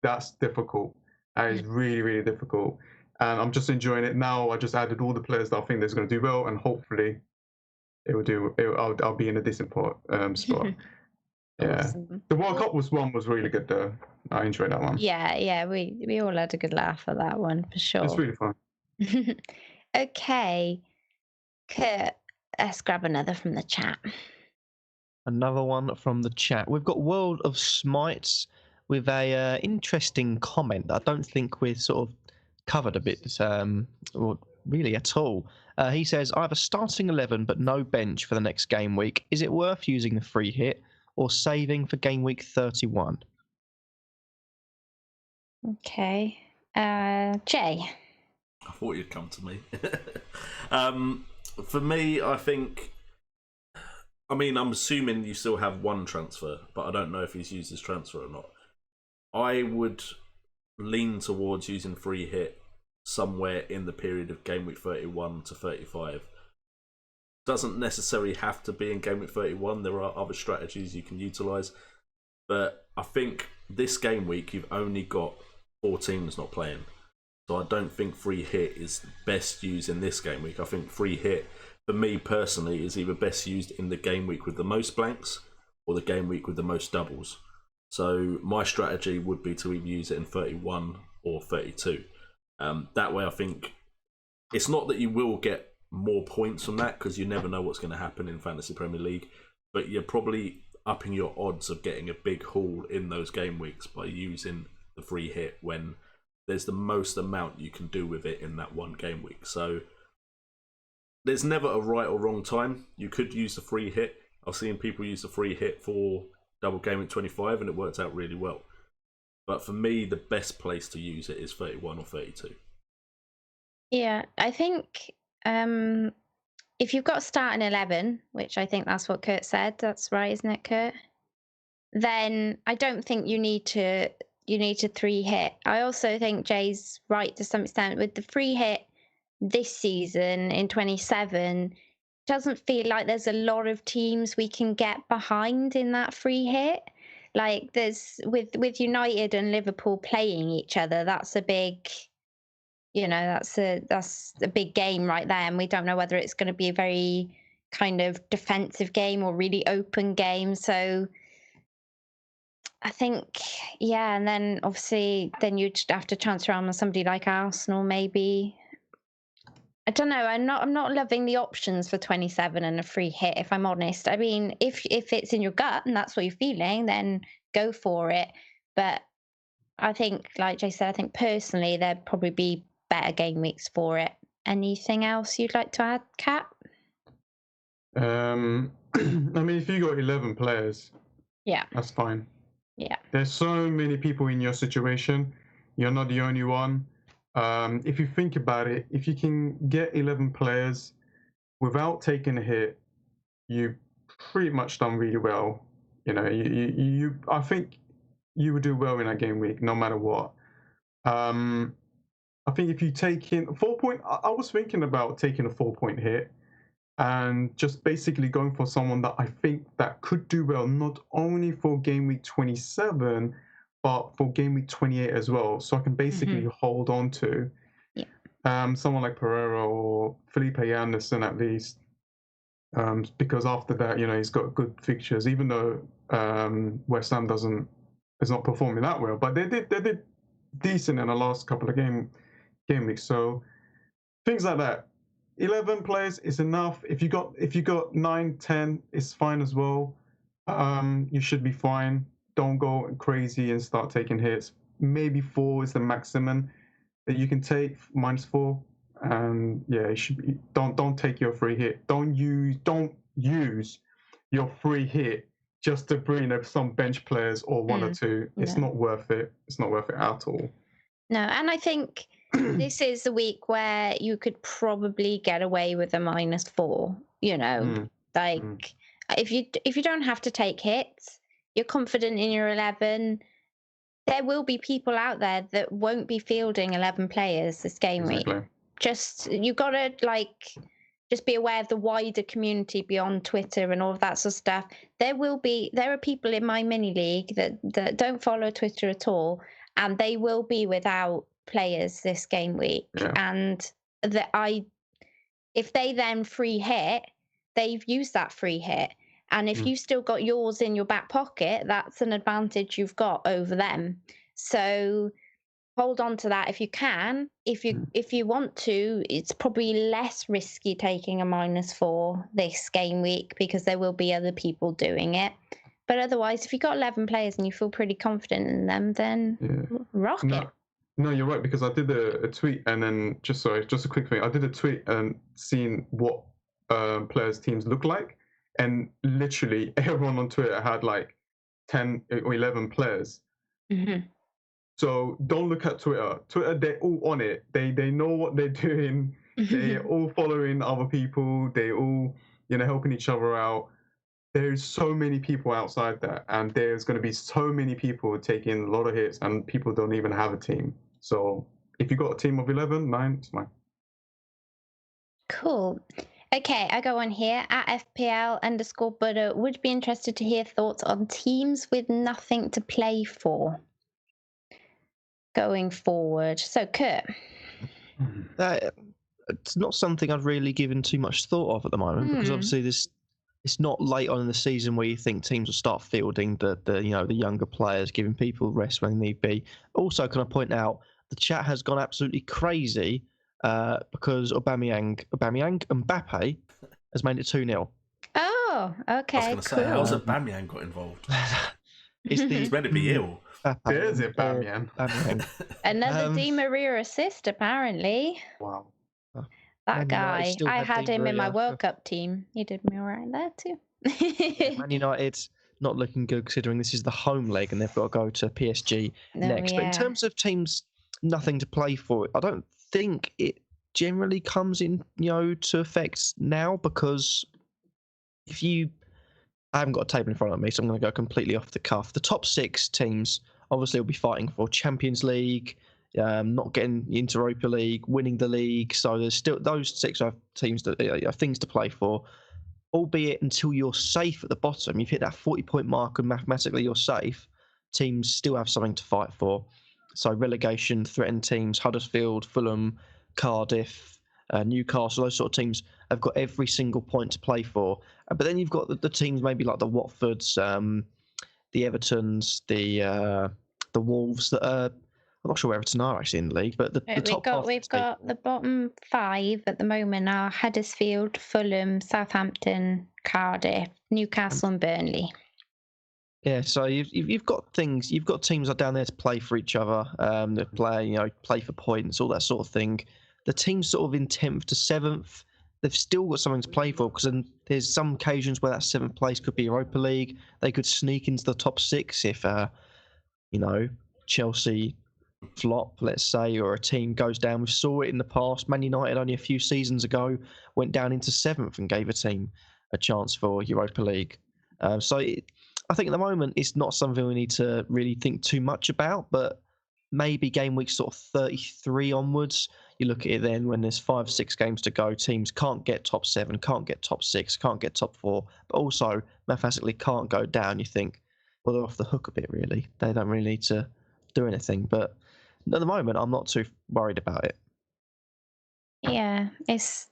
[SPEAKER 3] that's difficult. And it's really, really difficult. And I'm just enjoying it now. I just added all the players that I think that's going to do well, and hopefully, I'll be in a decent spot. Yeah,
[SPEAKER 2] Awesome.
[SPEAKER 3] the World Cup was really good though. I enjoyed that one.
[SPEAKER 2] Yeah, we all had a good laugh at that one for sure.
[SPEAKER 3] It's really fun.
[SPEAKER 2] Okay, Kurt, let's grab another from the chat.
[SPEAKER 4] Another one from the chat. We've got World of Smites with a interesting comment that I don't think we've sort of covered a bit, or really at all. He says, I have a starting 11 but no bench for the next game week. Is it worth using the free hit or saving for game week 31?
[SPEAKER 2] Okay. Jay?
[SPEAKER 1] I thought you'd come to me. For me, I'm assuming you still have one transfer, but I don't know if he's used his transfer or not. I would lean towards using free hit somewhere in the period of game week 31 to 35. Doesn't necessarily have to be in game week 31. There are other strategies you can utilise, but I think this game week you've only got 4 teams not playing, so I don't think free hit is best used in this game week. I think free hit, for me personally, is either best used in the game week with the most blanks or the game week with the most doubles. So my strategy would be to either use it in 31 or 32. That way I think it's not that you will get more points from that, because you never know what's going to happen in Fantasy Premier League, but you're probably upping your odds of getting a big haul in those game weeks by using the free hit when there's the most amount you can do with it in that one game week. So there's never a right or wrong time. You could use the free hit. I've seen people use the free hit for double game week 25 and it worked out really well. But for me, the best place to use it is 31 or 32.
[SPEAKER 2] Yeah, I think if you've got a starting 11, which I think that's what Kurt said, that's right, isn't it, Kurt? Then I don't think you need to free hit. I also think Jay's right to some extent with the free hit this season in 27. Doesn't feel like there's a lot of teams we can get behind in that free hit. Like there's with United and Liverpool playing each other, that's a big, that's a big game right there, and we don't know whether it's going to be a very kind of defensive game or really open game. So I think, yeah, and then obviously then you'd have to transfer on somebody like Arsenal maybe. I don't know. I'm not loving the options for 27 and a free hit, if I'm honest. I mean, if it's in your gut and that's what you're feeling, then go for it. But I think, like Jay said, I think personally there'd probably be better game weeks for it. Anything else you'd like to add, Kat?
[SPEAKER 3] I mean, if you got 11 players,
[SPEAKER 2] Yeah.
[SPEAKER 3] that's fine.
[SPEAKER 2] Yeah.
[SPEAKER 3] There's so many people in your situation. You're not the only one. If you think about it, if you can get 11 players without taking a hit, you pretty much done really well. You know, I think you would do well in that game week, no matter what. I think if you take in 4 point, I was thinking about taking a 4-point hit and just basically going for someone that I think that could do well, not only for game week 27, but for game week 28 as well. So I can basically hold on to someone like Pereira or Felipe Anderson at least. Because after that, you know, he's got good fixtures, even though West Ham is not performing that well, but they did decent in the last couple of game weeks. So things like that. 11 players is enough. If you got 9, 10, it's fine as well. You should be fine. Don't go crazy and start taking hits. Maybe 4 is the maximum that you can take, -4. Yeah, it should be. Don't take your free hit. Don't use your free hit just to bring up some bench players or 1 or 2. It's not worth it. It's not worth it at all.
[SPEAKER 2] No, and I think this is the week where you could probably get away with a -4. You know, if you don't have to take hits, you're confident in your 11. There will be people out there that won't be fielding 11 players this game week. You gotta just be aware of the wider community beyond Twitter and all of that sort of stuff. There are people in my mini league that don't follow Twitter at all, and they will be without players this game week.
[SPEAKER 3] Yeah.
[SPEAKER 2] And if they then free hit, they've used that free hit. And if you've still got yours in your back pocket, that's an advantage you've got over them. So hold on to that if you can. If you want to, it's probably less risky taking a -4 this game week because there will be other people doing it. But otherwise, if you've got 11 players and you feel pretty confident in them, then rock it.
[SPEAKER 3] No, you're right, because I did a tweet and then just a quick thing. I did a tweet and seeing what players' teams look like, and literally everyone on Twitter had like 10 or 11 players. So don't look at Twitter. Twitter, they're all on it. They know what they're doing. They're all following other people. They all, you know, helping each other out. There's so many people outside that, and there's going to be so many people taking a lot of hits, and people don't even have a team. So if you've got a team of 11, 9, it's fine.
[SPEAKER 2] Cool. Okay, I go on here at FPL_Butter. Would be interested to hear thoughts on teams with nothing to play for going forward. So, Kurt.
[SPEAKER 4] It's not something I've really given too much thought of at the moment, because obviously it's not late on in the season where you think teams will start fielding the younger players, giving people rest when need be. Also, can I point out the chat has gone absolutely crazy because Mbappe has made it 2-0.
[SPEAKER 2] Oh, okay.
[SPEAKER 1] I was going to say, how's Aubameyang got involved? He's meant to be ill.
[SPEAKER 3] There's Aubameyang.
[SPEAKER 2] Another Di Maria assist, apparently.
[SPEAKER 3] Wow.
[SPEAKER 2] That guy. I had him in my World Cup team. He did me all right there too.
[SPEAKER 4] Man United not looking good, considering this is the home leg and they've got to go to PSG next. But in terms of teams nothing to play for, I don't think it generally comes in, to effect now, because I haven't got a table in front of me, so I'm going to go completely off the cuff. The top 6 teams obviously will be fighting for Champions League, not getting into Europa League, winning the league. So there's still those 6 teams that are things to play for, albeit until you're safe at the bottom. You've hit that 40-point mark and mathematically you're safe. Teams still have something to fight for. So relegation threatened teams, Huddersfield, Fulham, Cardiff, Newcastle, those sort of teams have got every single point to play for. But then you've got the teams maybe like the Watfords, the Evertons, the Wolves that are, I'm not sure where Everton are actually in the league, but the top
[SPEAKER 2] we've got the bottom 5 at the moment are Huddersfield, Fulham, Southampton, Cardiff, Newcastle, and Burnley.
[SPEAKER 4] Yeah, so you've got teams are down there to play for each other, that play for points, all that sort of thing. The teams sort of in 10th to 7th, they've still got something to play for, because there's some occasions where that 7th place could be Europa League. They could sneak into the top 6 if, Chelsea flop, let's say, or a team goes down. We saw it in the past. Man United only a few seasons ago went down into 7th and gave a team a chance for Europa League. I think at the moment it's not something we need to really think too much about, but maybe game week sort of 33 onwards, you look at it then when there's 5-6 games to go, teams can't get top 7, can't get top 6, can't get top 4, but also mathematically can't go down. You think, well, they're off the hook a bit, really. They don't really need to do anything, but at the moment I'm not too worried about it.
[SPEAKER 2] Yeah, it's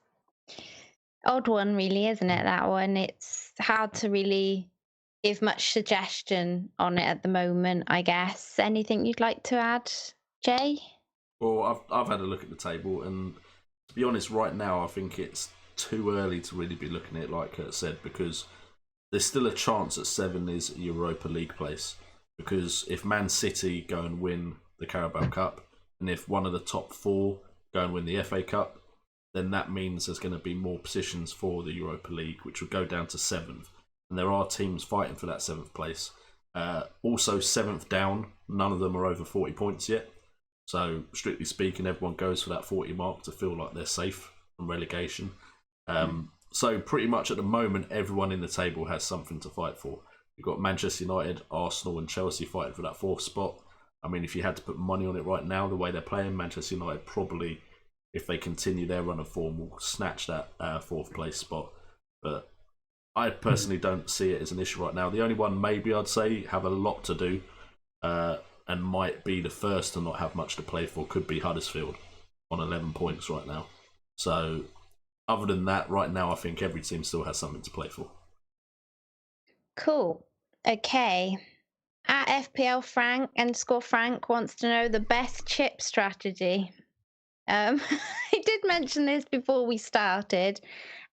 [SPEAKER 2] odd one, really, isn't it, that one? It's hard to really give much suggestion on it at the moment, I guess. Anything you'd like to add, Jay?
[SPEAKER 1] Well, I've had a look at the table, and to be honest, right now I think it's too early to really be looking at it, like Kurt said, because there's still a chance that 7 is a Europa League place. Because if Man City go and win the Carabao Cup, and if one of the top 4 go and win the FA Cup, then that means there's going to be more positions for the Europa League, which would go down to 7th. And there are teams fighting for that 7th place. Also, 7th down, none of them are over 40 points yet. So, strictly speaking, everyone goes for that 40 mark to feel like they're safe from relegation. So, pretty much at the moment, everyone in the table has something to fight for. You've got Manchester United, Arsenal and Chelsea fighting for that 4th spot. I mean, if you had to put money on it right now, the way they're playing, Manchester United probably, if they continue their run of form, will snatch that 4th place spot. But I personally don't see it as an issue right now. The only one maybe I'd say have a lot to do and might be the first to not have much to play for could be Huddersfield on 11 points right now. So other than that, right now I think every team still has something to play for.
[SPEAKER 2] Cool. Okay. At FPL Frank wants to know the best chip strategy. I did mention this before we started,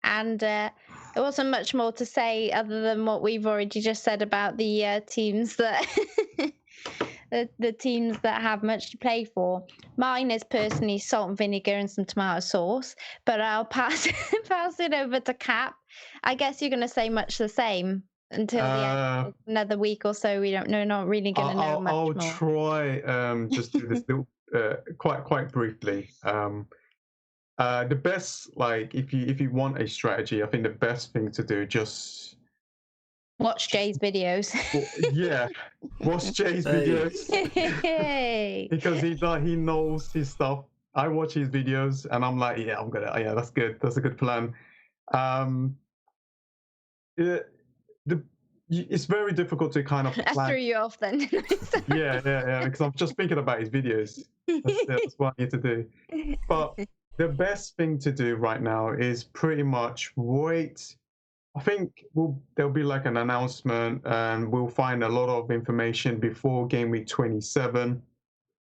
[SPEAKER 2] and there wasn't much more to say other than what we've already just said about the teams that the teams that have much to play for. Mine is personally salt and vinegar and some tomato sauce, but I'll pass it over to Cap. I guess you're going to say much the same until the end of another week or so. We don't know, not really going to know much
[SPEAKER 3] I'll
[SPEAKER 2] more.
[SPEAKER 3] try just do this little quite briefly. The best, like, if you want a strategy, I think the best thing to do, just
[SPEAKER 2] watch Jay's videos.
[SPEAKER 3] Watch Jay's videos because he knows his stuff. I watch his videos and I'm like, that's good. That's a good plan. It's very difficult to kind of plan.
[SPEAKER 2] I threw you off then.
[SPEAKER 3] yeah, because I'm just thinking about his videos. That's what I need to do. But the best thing to do right now is pretty much wait. I think there'll be like an announcement and we'll find a lot of information before game week 27.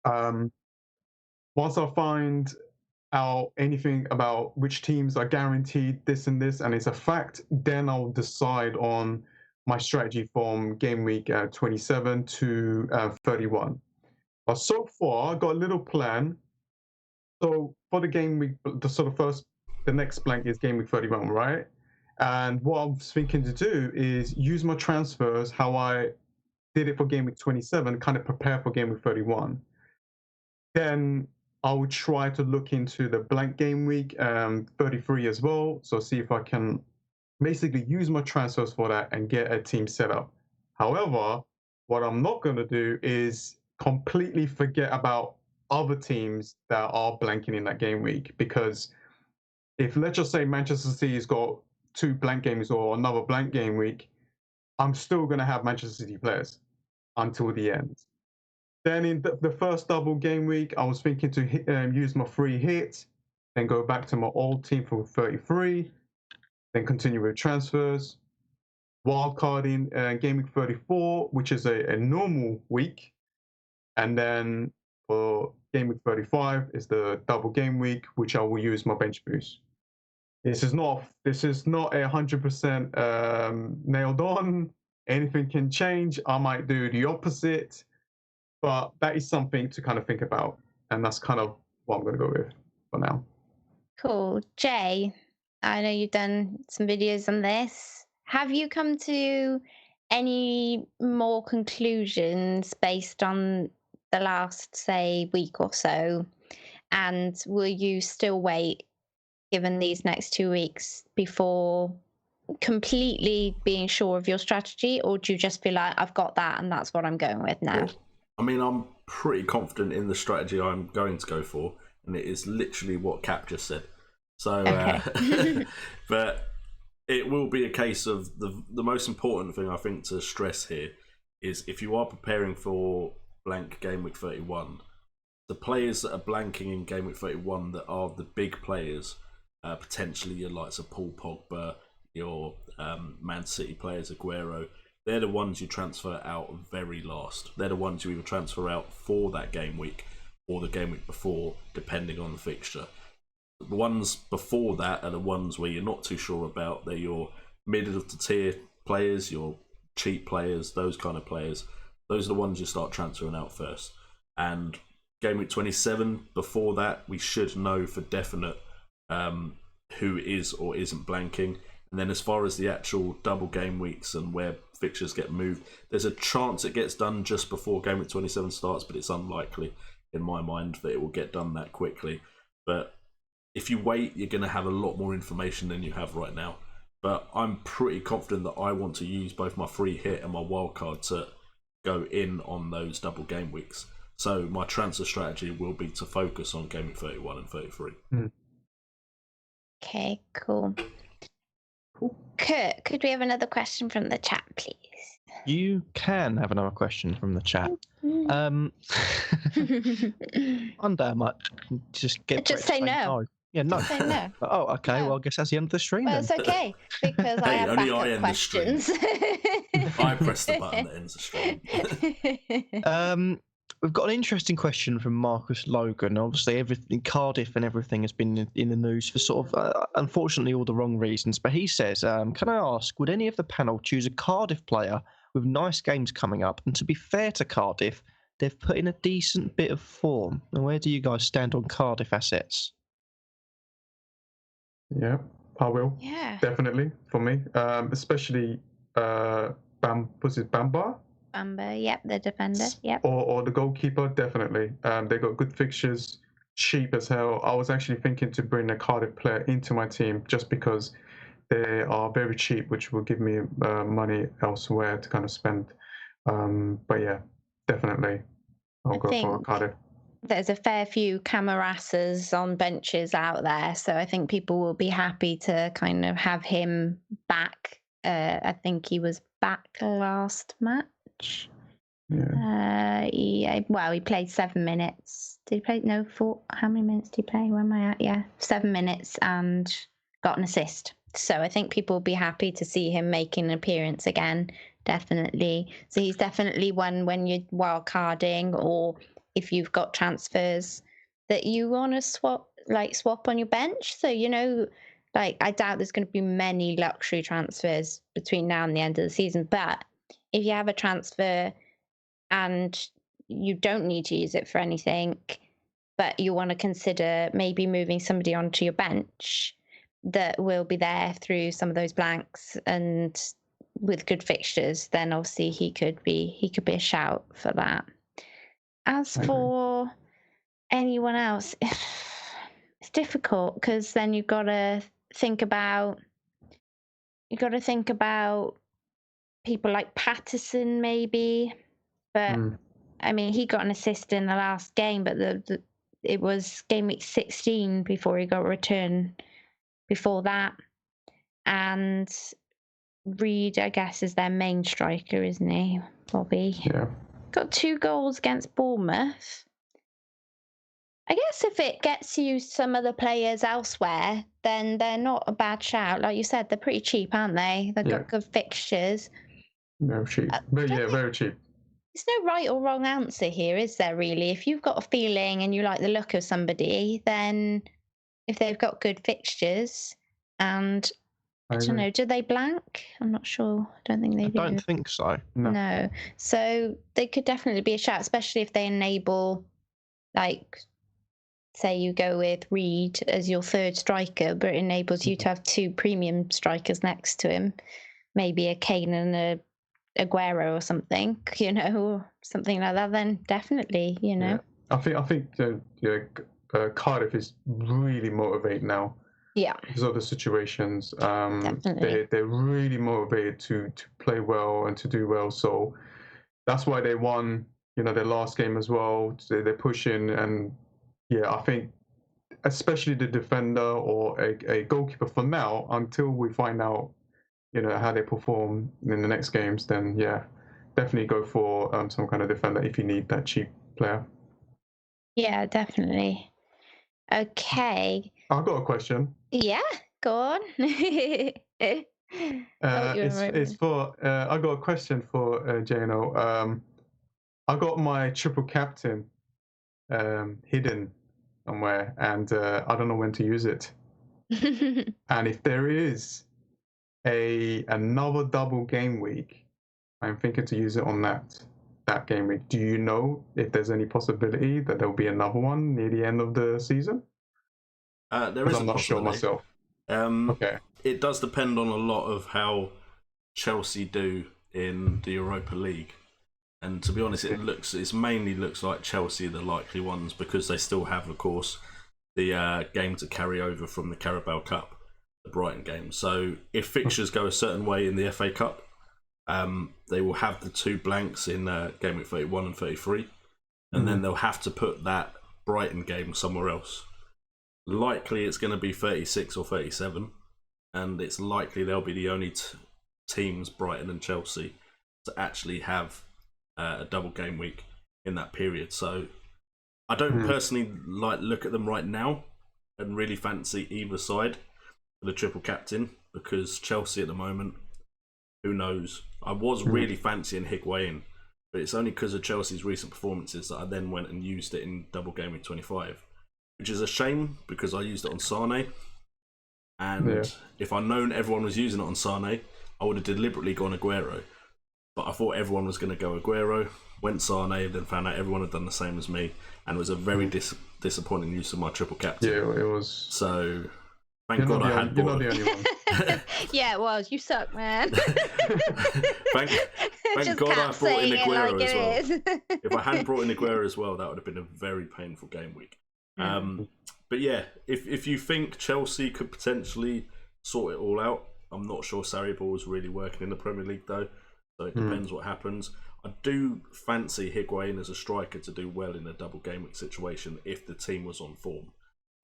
[SPEAKER 3] Once I find out anything about which teams are guaranteed this and this, and it's a fact, then I'll decide on my strategy from game week 27 to 31. But so far, I got a little plan. So for the game week, the next blank is game week 31, right? And what I was thinking to do is use my transfers how I did it for game week 27, kind of prepare for game week 31. Then I will try to look into the blank game week 33 as well. So see if I can basically use my transfers for that and get a team set up. However, what I'm not going to do is completely forget about other teams that are blanking in that game week, because if, let's just say, Manchester City's got 2 blank games or another blank game week, I'm still going to have Manchester City players until the end. Then in the first double game week, I was thinking to use my free hit, then go back to my old team for 33, then continue with transfers, wildcarding game week 34, which is a normal week, and then for game week 35 is the double game week, which I will use my bench boost. This is not 100% nailed on. Anything can change. I might do the opposite, but that is something to kind of think about, and that's kind of what I'm going to go with for now.
[SPEAKER 2] Cool. Jay, I know you've done some videos on this. Have you come to any more conclusions based on the last, say, week or so? And will you still wait, given these next 2 weeks, before completely being sure of your strategy? Or do you just feel like, I've got that and that's what I'm going with now?
[SPEAKER 1] I mean, I'm pretty confident in the strategy I'm going to go for, and it is literally what Cap just said. So,
[SPEAKER 2] Okay.
[SPEAKER 1] but it will be a case of the most important thing I think to stress here is if you are preparing for blank Game Week 31, the players that are blanking in Game Week 31 that are the big players, potentially your likes of Paul Pogba, your Man City players, Aguero, they're the ones you transfer out very last. They're the ones you either transfer out for that game week or the game week before, depending on the fixture. The ones before that are the ones where you're not too sure about. They're your middle of the tier players, your cheap players, those kind of players. Those are the ones you start transferring out first. And game week 27, before that, we should know for definite who is or isn't blanking. And then as far as the actual double game weeks and where fixtures get moved, there's a chance it gets done just before game week 27 starts, but it's unlikely in my mind that it will get done that quickly. But if you wait, you're going to have a lot more information than you have right now. But I'm pretty confident that I want to use both my free hit and my wildcard to go in on those double game weeks. So my transfer strategy will be to focus on game week 31 and 33.
[SPEAKER 2] Okay, cool. Kurt, could we have another question from the chat, please?
[SPEAKER 4] You can have another question from the chat. One day I might just
[SPEAKER 2] say no.
[SPEAKER 4] Yeah, no.
[SPEAKER 2] Say no.
[SPEAKER 4] Oh, okay.
[SPEAKER 2] No.
[SPEAKER 4] Well, I guess that's the end of the stream.
[SPEAKER 2] Well,
[SPEAKER 4] then.
[SPEAKER 2] it's okay because I have
[SPEAKER 1] only
[SPEAKER 2] backup
[SPEAKER 1] I end
[SPEAKER 2] questions.
[SPEAKER 1] I press the button that ends the stream.
[SPEAKER 4] We've got an interesting question from Marcus Logan. Obviously, everything Cardiff and everything has been in the news for sort of, unfortunately, all the wrong reasons. But he says, can I ask, would any of the panel choose a Cardiff player with nice games coming up? And to be fair to Cardiff, they've put in a decent bit of form. And where do you guys stand on Cardiff Assets?
[SPEAKER 3] Yeah, I will.
[SPEAKER 2] Yeah.
[SPEAKER 3] Definitely, for me. Especially, was it Bamba?
[SPEAKER 2] Bamba, yep, the defender, yep.
[SPEAKER 3] Or the goalkeeper, definitely. They got good fixtures, cheap as hell. I was actually thinking to bring a Cardiff player into my team just because they are very cheap, which will give me money elsewhere to kind of spend. But yeah, definitely, I'll go for Cardiff.
[SPEAKER 2] There's a fair few Camarasas on benches out there, so I think people will be happy to kind of have him back. I think he was back last match.
[SPEAKER 3] Yeah.
[SPEAKER 2] He played 7 minutes. Did he play? No, 4. How many minutes did he play? Where am I at? Yeah, 7 minutes and got an assist. So I think people will be happy to see him making an appearance again. Definitely. So he's definitely one when you're wild carding or if you've got transfers that you want to swap on your bench. So, I doubt there's going to be many luxury transfers between now and the end of the season. But if you have a transfer and you don't need to use it for anything, but you want to consider maybe moving somebody onto your bench that will be there through some of those blanks and with good fixtures, then obviously he could be a shout for that. As for anyone else, it's difficult because then you've got to think about people like Patterson maybe, but I mean he got an assist in the last game, but it was game week 16 before he got a return before that, and Reed I guess is their main striker, isn't he, Bobby?
[SPEAKER 3] Yeah.
[SPEAKER 2] Got 2 goals against Bournemouth. I guess if it gets you some other players elsewhere, then they're not a bad shout. Like you said, they're pretty cheap, aren't they? They've got good fixtures.
[SPEAKER 3] No, cheap. But yeah, very cheap.
[SPEAKER 2] There's no right or wrong answer here, is there, really? If you've got a feeling and you like the look of somebody, then if they've got good fixtures and I don't know, do they blank? I'm not sure. I don't think they do.
[SPEAKER 4] I don't think so.
[SPEAKER 2] No. So they could definitely be a shout, especially if they enable say you go with Reed as your third striker, but it enables you to have 2 premium strikers next to him, maybe a Kane and a Aguero or something, or something like that, then definitely,
[SPEAKER 3] Yeah. I think Cardiff is really motivated now.
[SPEAKER 2] Yeah.
[SPEAKER 3] Because of the situations.
[SPEAKER 2] Definitely.
[SPEAKER 3] They're really motivated to play well and to do well. So that's why they won, their last game as well. They're pushing, and I think especially the defender or a goalkeeper for now, until we find out, how they perform in the next games, then definitely go for some kind of defender if you need that cheap player.
[SPEAKER 2] Yeah, definitely. Okay.
[SPEAKER 3] I've got a question.
[SPEAKER 2] Yeah, go on.
[SPEAKER 3] It's for I got a question for Jano. I got my triple captain hidden somewhere, and I don't know when to use it. And if there is another double game week, I'm thinking to use it on that game week. Do you know if there's any possibility that there'll be another one near the end of the season?
[SPEAKER 1] There is.
[SPEAKER 3] I'm not sure myself. Okay.
[SPEAKER 1] It does depend on a lot of how Chelsea do in the Europa League, and to be honest, it mainly looks like Chelsea are the likely ones, because they still have, of course, the game to carry over from the Carabao Cup, the Brighton game. So if fixtures go a certain way in the FA Cup, they will have the 2 blanks in game week 31 and 33, and then they'll have to put that Brighton game somewhere else. Likely it's going to be 36 or 37, and it's likely they'll be the only teams, Brighton and Chelsea, to actually have a double game week in that period. So I don't personally look at them right now and really fancy either side for the triple captain, because Chelsea at the moment, who knows? I was really fancying Higuain, but it's only because of Chelsea's recent performances that I then went and used it in double game week 25. Which is a shame, because I used it on Sane, and if I'd known everyone was using it on Sane, I would have deliberately gone Aguero. But I thought everyone was going to go Aguero, went Sane, then found out everyone had done the same as me, and it was a very disappointing use of my triple captain.
[SPEAKER 3] Yeah, it was.
[SPEAKER 1] So thank God I had brought.
[SPEAKER 3] You're not the only one.
[SPEAKER 2] Yeah, it was. You suck, man.
[SPEAKER 1] Thank God I brought in Aguero as well. If I hadn't brought in Aguero as well, that would have been a very painful game week. But yeah, if you think Chelsea could potentially sort it all out, I'm not sure Sarri Ball is really working in the Premier League though, so it depends what happens. I do fancy Higuain as a striker to do well in a double game week situation if the team was on form,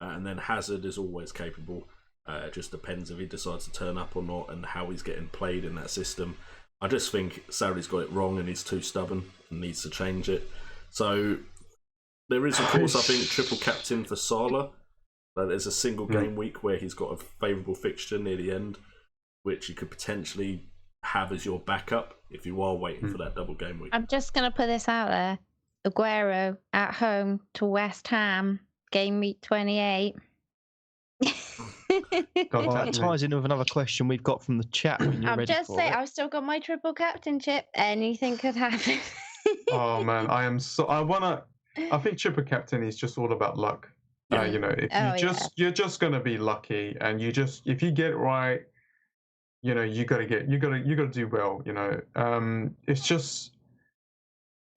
[SPEAKER 1] and then Hazard is always capable. It just depends if he decides to turn up or not, and how he's getting played in that system. I just think Sarri's got it wrong, and he's too stubborn and needs to change it. So there is, of course, I think, triple captain for Salah. There's a single game week where he's got a favourable fixture near the end, which you could potentially have as your backup if you are waiting for that double game week.
[SPEAKER 2] I'm just going to put this out there. Aguero at home to West Ham, game week 28.
[SPEAKER 4] That ties in with another question we've got from the chat. When you're
[SPEAKER 2] I'm
[SPEAKER 4] ready
[SPEAKER 2] just
[SPEAKER 4] for
[SPEAKER 2] saying,
[SPEAKER 4] it.
[SPEAKER 2] I've still got my triple captainship. Anything could happen.
[SPEAKER 3] Oh man, I think triple captain is just all about luck. If you're just gonna be lucky, and if you get it right, you gotta do well. It's just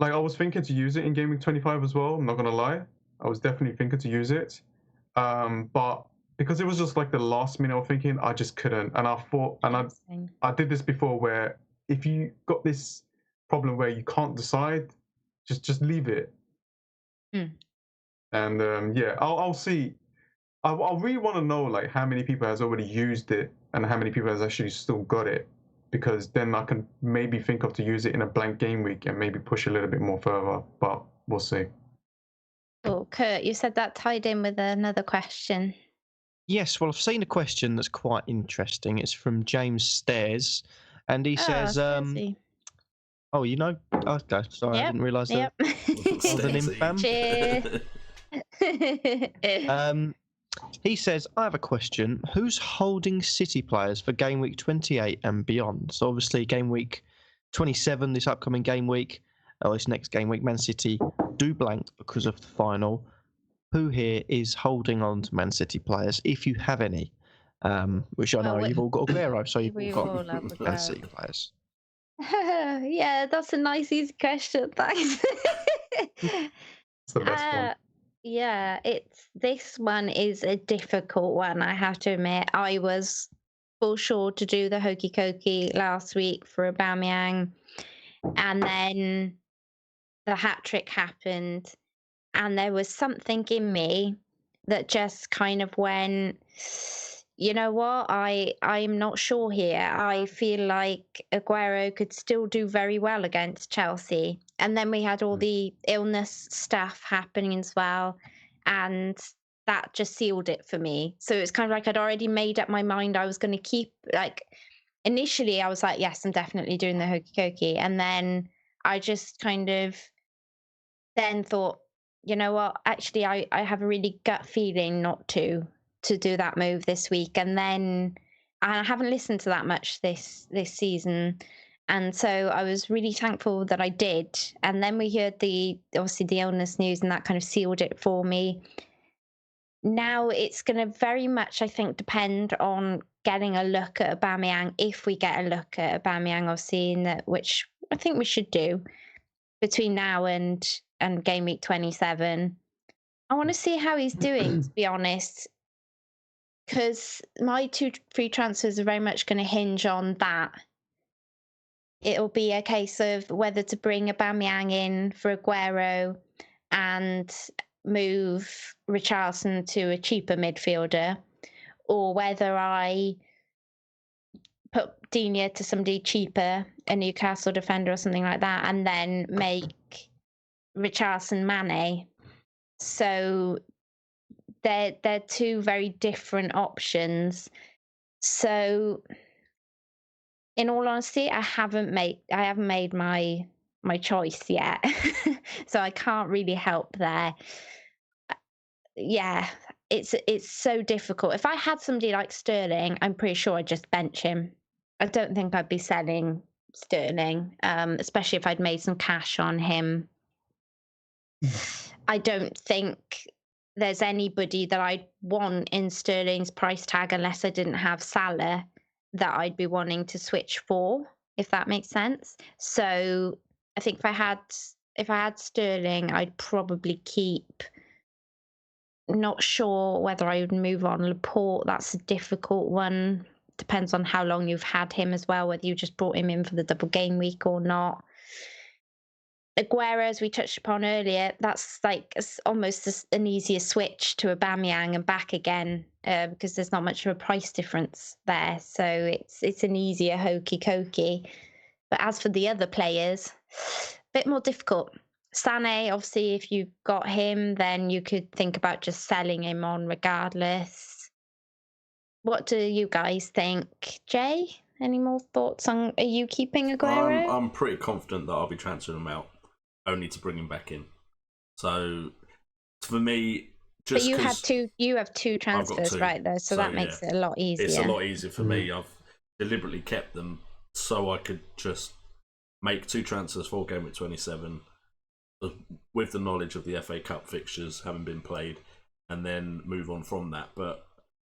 [SPEAKER 3] like I was thinking to use it in game week 25 as well. I'm not gonna lie, I was definitely thinking to use it, but because it was just like the last minute of thinking, I just couldn't. And I thought, and I did this before, where if you got this problem where you can't decide, just leave it. And I'll see. I really want to know like how many people has already used it and how many people has actually still got it, because then I can maybe think of to use it in a blank game week and maybe push a little bit more further. But we'll see.
[SPEAKER 2] Oh, Kurt, you said that tied in with another question.
[SPEAKER 4] Yes, well, I've seen a question that's quite interesting. It's from James Stairs, and he says, "Oh, you know, okay, sorry, I didn't realise that." The name fam. He says, "I have a question. Who's holding City players for game week 28 and beyond?" So obviously, game week 27, this upcoming game week, or this next game week, Man City do blank because of the final. who here is holding on to Man City players, if you have any? Which I know you've all got Aguero, so you've all
[SPEAKER 2] all
[SPEAKER 4] got
[SPEAKER 2] have
[SPEAKER 4] Man
[SPEAKER 2] Aguero.
[SPEAKER 4] City players.
[SPEAKER 2] Yeah, that's a nice, easy question. Thanks.
[SPEAKER 3] It's the best one.
[SPEAKER 2] Yeah, this one is a difficult one, I have to admit. I was full sure to do the hokey cokey last week for Aubameyang, and then the hat trick happened, and there was something in me that just kind of went, you know what, I'm not sure here. I feel like Aguero could still do very well against Chelsea. And then we had all the illness stuff happening as well, and that just sealed it for me. So it's kind of like I'd already made up my mind I was going to keep, like, initially I was like, yes, I'm definitely doing the hokey cokey, and then I just kind of then thought, you know what, actually I have a really gut feeling not to do that move this week. And then I haven't listened to that much this season, and so I was really thankful that I did. And then we heard obviously the illness news, and that kind of sealed it for me. Now it's going to very much, I think, depend on getting a look at Aubameyang. If we get a look at Aubameyang, obviously, which I think we should do between now and game week 27. I want to see how he's doing, to be honest, because my 2 free transfers are very much going to hinge on that. It'll be a case of whether to bring Aubameyang in for Aguero and move Richarlison to a cheaper midfielder, or whether I put Digne to somebody cheaper, a Newcastle defender or something like that, and then make Richarlison Mane. So they're two very different options. So in all honesty, I haven't made my choice yet. So I can't really help there. Yeah, it's so difficult. If I had somebody like Sterling, I'm pretty sure I'd just bench him. I don't think I'd be selling Sterling, especially if I'd made some cash on him. I don't think there's anybody that I'd want in Sterling's price tag, unless I didn't have Salah, that I'd be wanting to switch for, if that makes sense. So I think if I had Sterling, I'd probably keep. Not sure whether I would move on Laporte. That's a difficult one. Depends on how long you've had him as well, whether you just brought him in for the double game week or not. Aguero, as we touched upon earlier, that's like almost an easier switch to Aubameyang and back again, because there's not much of a price difference there. So it's an easier hokey cokey. But as for the other players, a bit more difficult. Sané, obviously, if you've got him, then you could think about just selling him on regardless. What do you guys think? Jay, any more thoughts on, are you keeping Aguero?
[SPEAKER 1] I'm pretty confident that I'll be transferring him out, only to bring him back in. So for me, just
[SPEAKER 2] but you have two transfers, right, though, so that makes it a lot easier.
[SPEAKER 1] It's a lot easier for me. I've deliberately kept them so I could just make 2 transfers for game week 27 with the knowledge of the FA Cup fixtures having been played, and then move on from that. But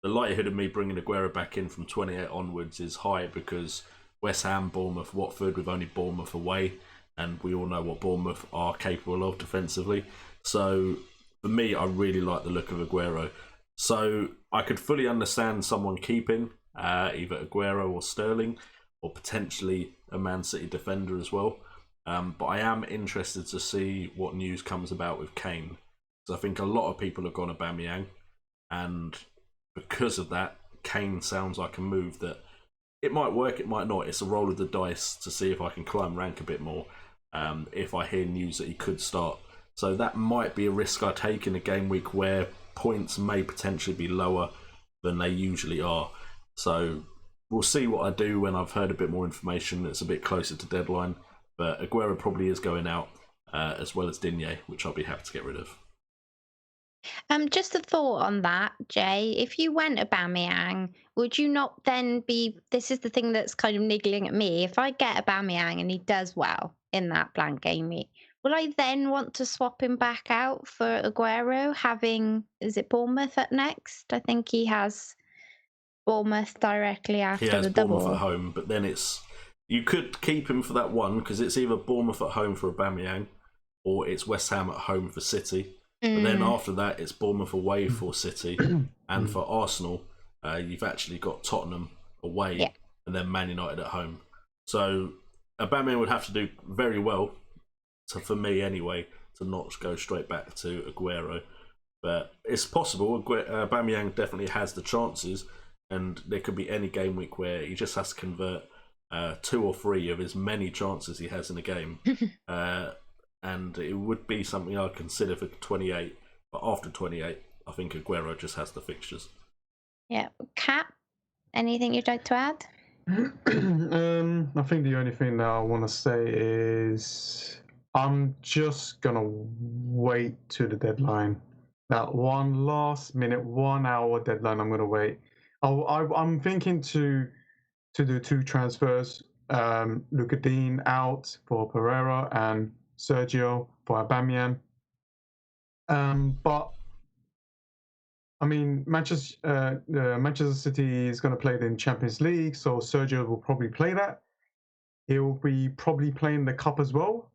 [SPEAKER 1] the likelihood of me bringing Aguero back in from 28 onwards is high, because West Ham, Bournemouth, Watford, with only Bournemouth away, and we all know what Bournemouth are capable of defensively. So for me, I really like the look of Aguero. So I could fully understand someone keeping either Aguero or Sterling, or potentially a Man City defender as well. But I am interested to see what news comes about with Kane. So I think a lot of people have gone Aubameyang, and because of that, Kane sounds like a move that it might work, it might not. It's a roll of the dice to see if I can climb rank a bit more. If I hear news that he could start. So that might be a risk I take in a game week where points may potentially be lower than they usually are. So we'll see what I do when I've heard a bit more information that's a bit closer to deadline. But Aguero probably is going out, as well as Digne, which I'll be happy to get rid of.
[SPEAKER 2] Just a thought on that, Jay. If you went Aubameyang, would you not then be... This is the thing that's kind of niggling at me. If I get Aubameyang and he does well in that blank game week, will I then want to swap him back out for Aguero, is it Bournemouth at next? I think he has Bournemouth directly after
[SPEAKER 1] He has
[SPEAKER 2] the
[SPEAKER 1] Bournemouth
[SPEAKER 2] double.
[SPEAKER 1] at home, but then you could keep him for that one because it's either Bournemouth at home for Aubameyang or it's West Ham at home for City. But then after that, it's Bournemouth away for City, and for Arsenal, you've actually got Tottenham away and then Man United at home. So Aubameyang would have to do very well, for me anyway, to not go straight back to Aguero. But it's possible. Aubameyang definitely has the chances, and there could be any game week where he just has to convert 2 or 3 of as many chances he has in a game. And it would be something I'd consider for 28. But after 28, I think Aguero just has the fixtures.
[SPEAKER 2] Yeah. Cap, anything you'd like to add?
[SPEAKER 3] I think the only thing that I want to say is I'm just going to wait to the deadline. That one last minute, 1 hour deadline, I'm going to wait. I'm thinking to do 2 transfers. Luka Dean out for Pereira and Sergio for Aubameyang. But I mean, Manchester City is going to play it in Champions League, so Sergio will probably play that. He'll be probably playing the cup as well.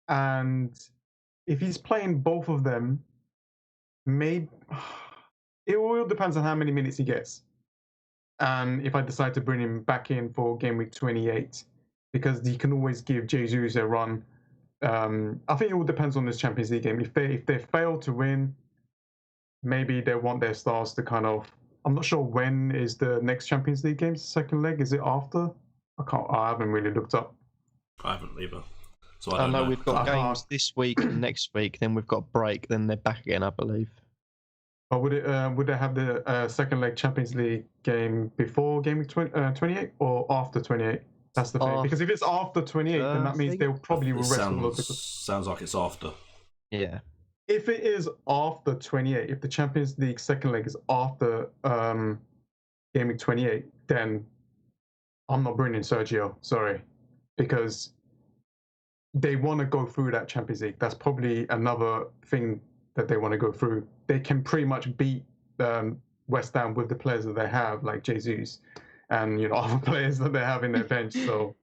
[SPEAKER 3] And if he's playing both of them, maybe it all depends on how many minutes he gets. And if I decide to bring him back in for game week 28, because you can always give Jesus a run. I think it all depends on this Champions League game. If they fail to win, maybe they want their stars to kind of. I'm not sure when is the next Champions League game. Second leg, is it after? I haven't really looked up.
[SPEAKER 1] I haven't either. So I don't know.
[SPEAKER 4] We've got games this week and next week. Then we've got a break. Then they're back again, I believe.
[SPEAKER 3] But would they have the second leg Champions League game before game week 28 or after 28? That's the thing. Because if it's after 28, then that means they'll probably rest all of the.
[SPEAKER 1] Sounds like it's after.
[SPEAKER 4] Yeah.
[SPEAKER 3] If it is after 28, if the Champions League second leg is after game week 28, then I'm not bringing Sergio. Sorry, because they want to go through that Champions League. That's probably another thing that they want to go through. They can pretty much beat West Ham with the players that they have, like Jesus, and other players that they have in their bench. So,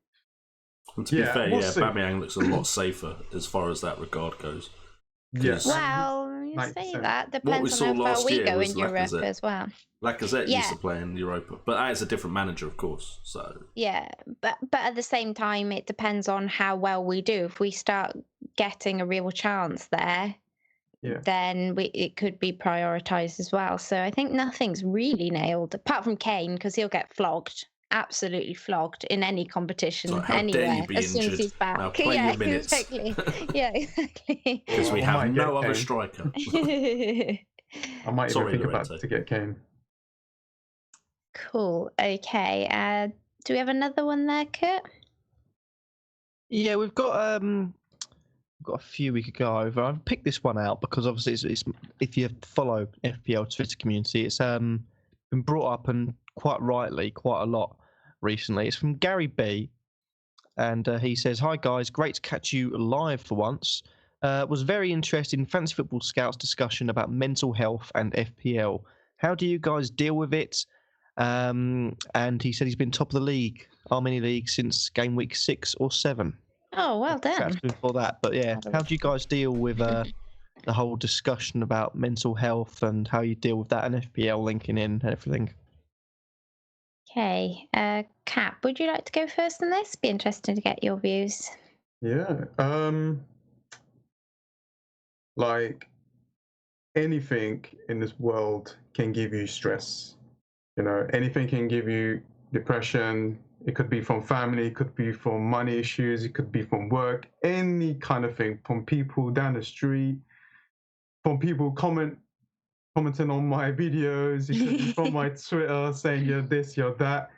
[SPEAKER 1] and to be fair, Aubameyang looks a lot safer as far as that regard goes.
[SPEAKER 3] Yes.
[SPEAKER 2] Well, you say that depends
[SPEAKER 1] on
[SPEAKER 2] how far we go in Europe as well.
[SPEAKER 1] Lacazette used to play in Europa, but that is a different manager, of course. So
[SPEAKER 2] but at the same time, it depends on how well we do. If we start getting a real chance there, then it could be prioritised as well. So I think nothing's really nailed, apart from Kane, because he'll get flogged. Absolutely flogged in any competition anywhere as soon as he's back.
[SPEAKER 1] Now play your minutes.
[SPEAKER 2] Exactly. Yeah, exactly.
[SPEAKER 1] Because we have no other striker.
[SPEAKER 3] I might even think about to get Kane.
[SPEAKER 2] Cool. Okay. Do we have another one there, Kurt?
[SPEAKER 4] Yeah, we've got a few we could go over. I've picked this one out because obviously it's if you follow FPL Twitter community, it's been brought up and quite rightly quite a lot recently. It's from Gary B, and he says, "Hi guys, great to catch you live for once. Was very interested in Fantasy Football Scouts discussion about mental health and FPL. How do you guys deal with it?" And he said he's been top of the league, our mini league, since game week 6 or 7.
[SPEAKER 2] Oh, well done.
[SPEAKER 4] Before that, but yeah, how do you guys deal with the whole discussion about mental health and how you deal with that and FPL linking in and everything?
[SPEAKER 2] Okay, Cap, would you like to go first on this? Be interested to get your views.
[SPEAKER 3] Yeah, like anything in this world can give you stress. Anything can give you depression. It could be from family, it could be from money issues, it could be from work, any kind of thing, from people down the street, from people commenting on my videos, it could be from my Twitter saying you're this, you're that.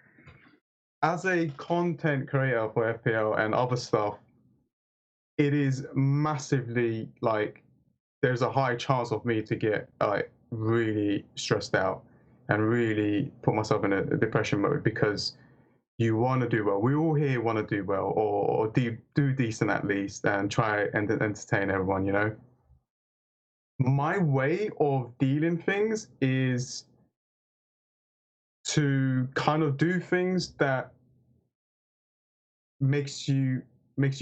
[SPEAKER 3] As a content creator for FPL and other stuff, it is massively there's a high chance of me to get really stressed out and really put myself in a depression mode because you want to do well. We all here want to do well, or do decent at least, and try and entertain everyone. You know, my way of dealing things is to kind of do things that makes you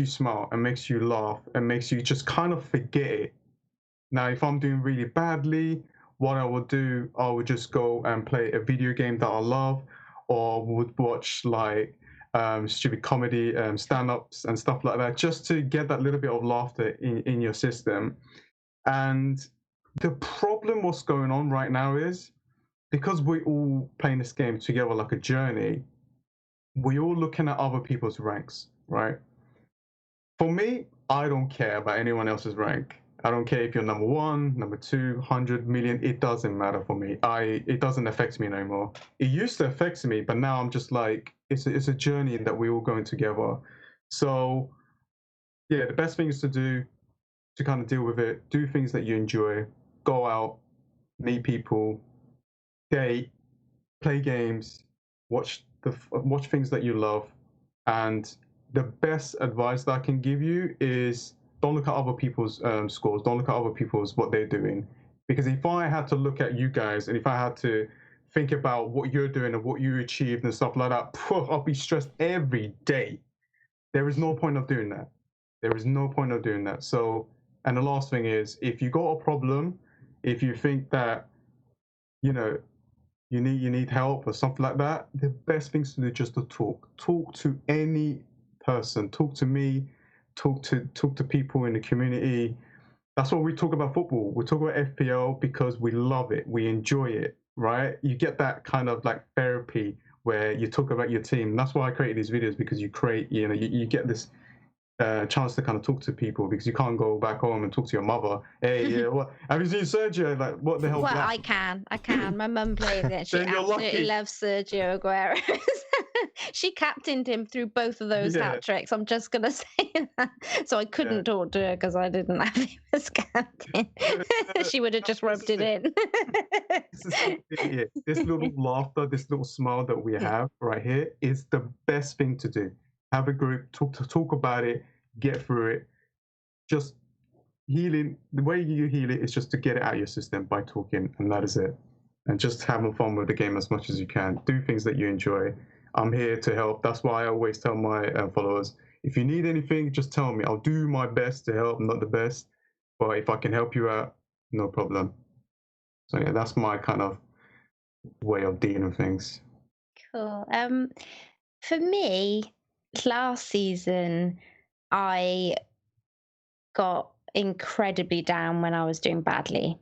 [SPEAKER 3] smile and makes you laugh and makes you just kind of forget it. Now, if I'm doing really badly, what I will do, I would just go and play a video game that I love, or would watch like stupid comedy stand-ups and stuff like that, just to get that little bit of laughter in your system. And the problem what's going on right now is, because we're all playing this game together like a journey, we're all looking at other people's ranks, right? For me, I don't care about anyone else's rank. I don't care if you're number 1, number 2, 100 million. It doesn't matter for me. It doesn't affect me anymore. It used to affect me, but now I'm just like, it's a journey that we're all going together. So yeah, the best thing is to do to kind of deal with it. Do things that you enjoy. Go out, meet people, date, play games, watch things that you love. And the best advice that I can give you is, don't look at other people's scores. Don't look at other people's what they're doing. Because if I had to look at you guys, and if I had to think about what you're doing and what you achieved and stuff like that, I'll be stressed every day. There is no point of doing that. There is no point of doing that. So, and the last thing is, if you got a problem, if you think that, you know, you need help or something like that, the best thing to do is just to talk to any person. Talk to me, talk to people in the community. That's why we talk about football. We talk about FPL because we love it, we enjoy it, right? You get that kind of like therapy where you talk about your team. That's why I created these videos, because you get this chance to kind of talk to people, because you can't go back home and talk to your mother. Hey, yeah, what have you seen Sergio? Like, what the hell?
[SPEAKER 2] Well, I can. My mum plays it. She absolutely loves Sergio Aguero. She captained him through both of those hat tricks. I'm just gonna say that. So I couldn't talk to her because I didn't have him as captain. She would have just rubbed it in.
[SPEAKER 3] This little laughter, this little smile that we have right here is the best thing to do. Have a group, talk about it, get through it. Just healing, the way you heal it is just to get it out of your system by talking, and that is it. And just having fun with the game as much as you can. Do things that you enjoy. I'm here to help. That's why I always tell my followers, if you need anything, just tell me. I'll do my best to help, not the best, but if I can help you out, no problem. So yeah, that's my kind of way of dealing with things.
[SPEAKER 2] Cool. For me, last season, I got incredibly down when I was doing badly.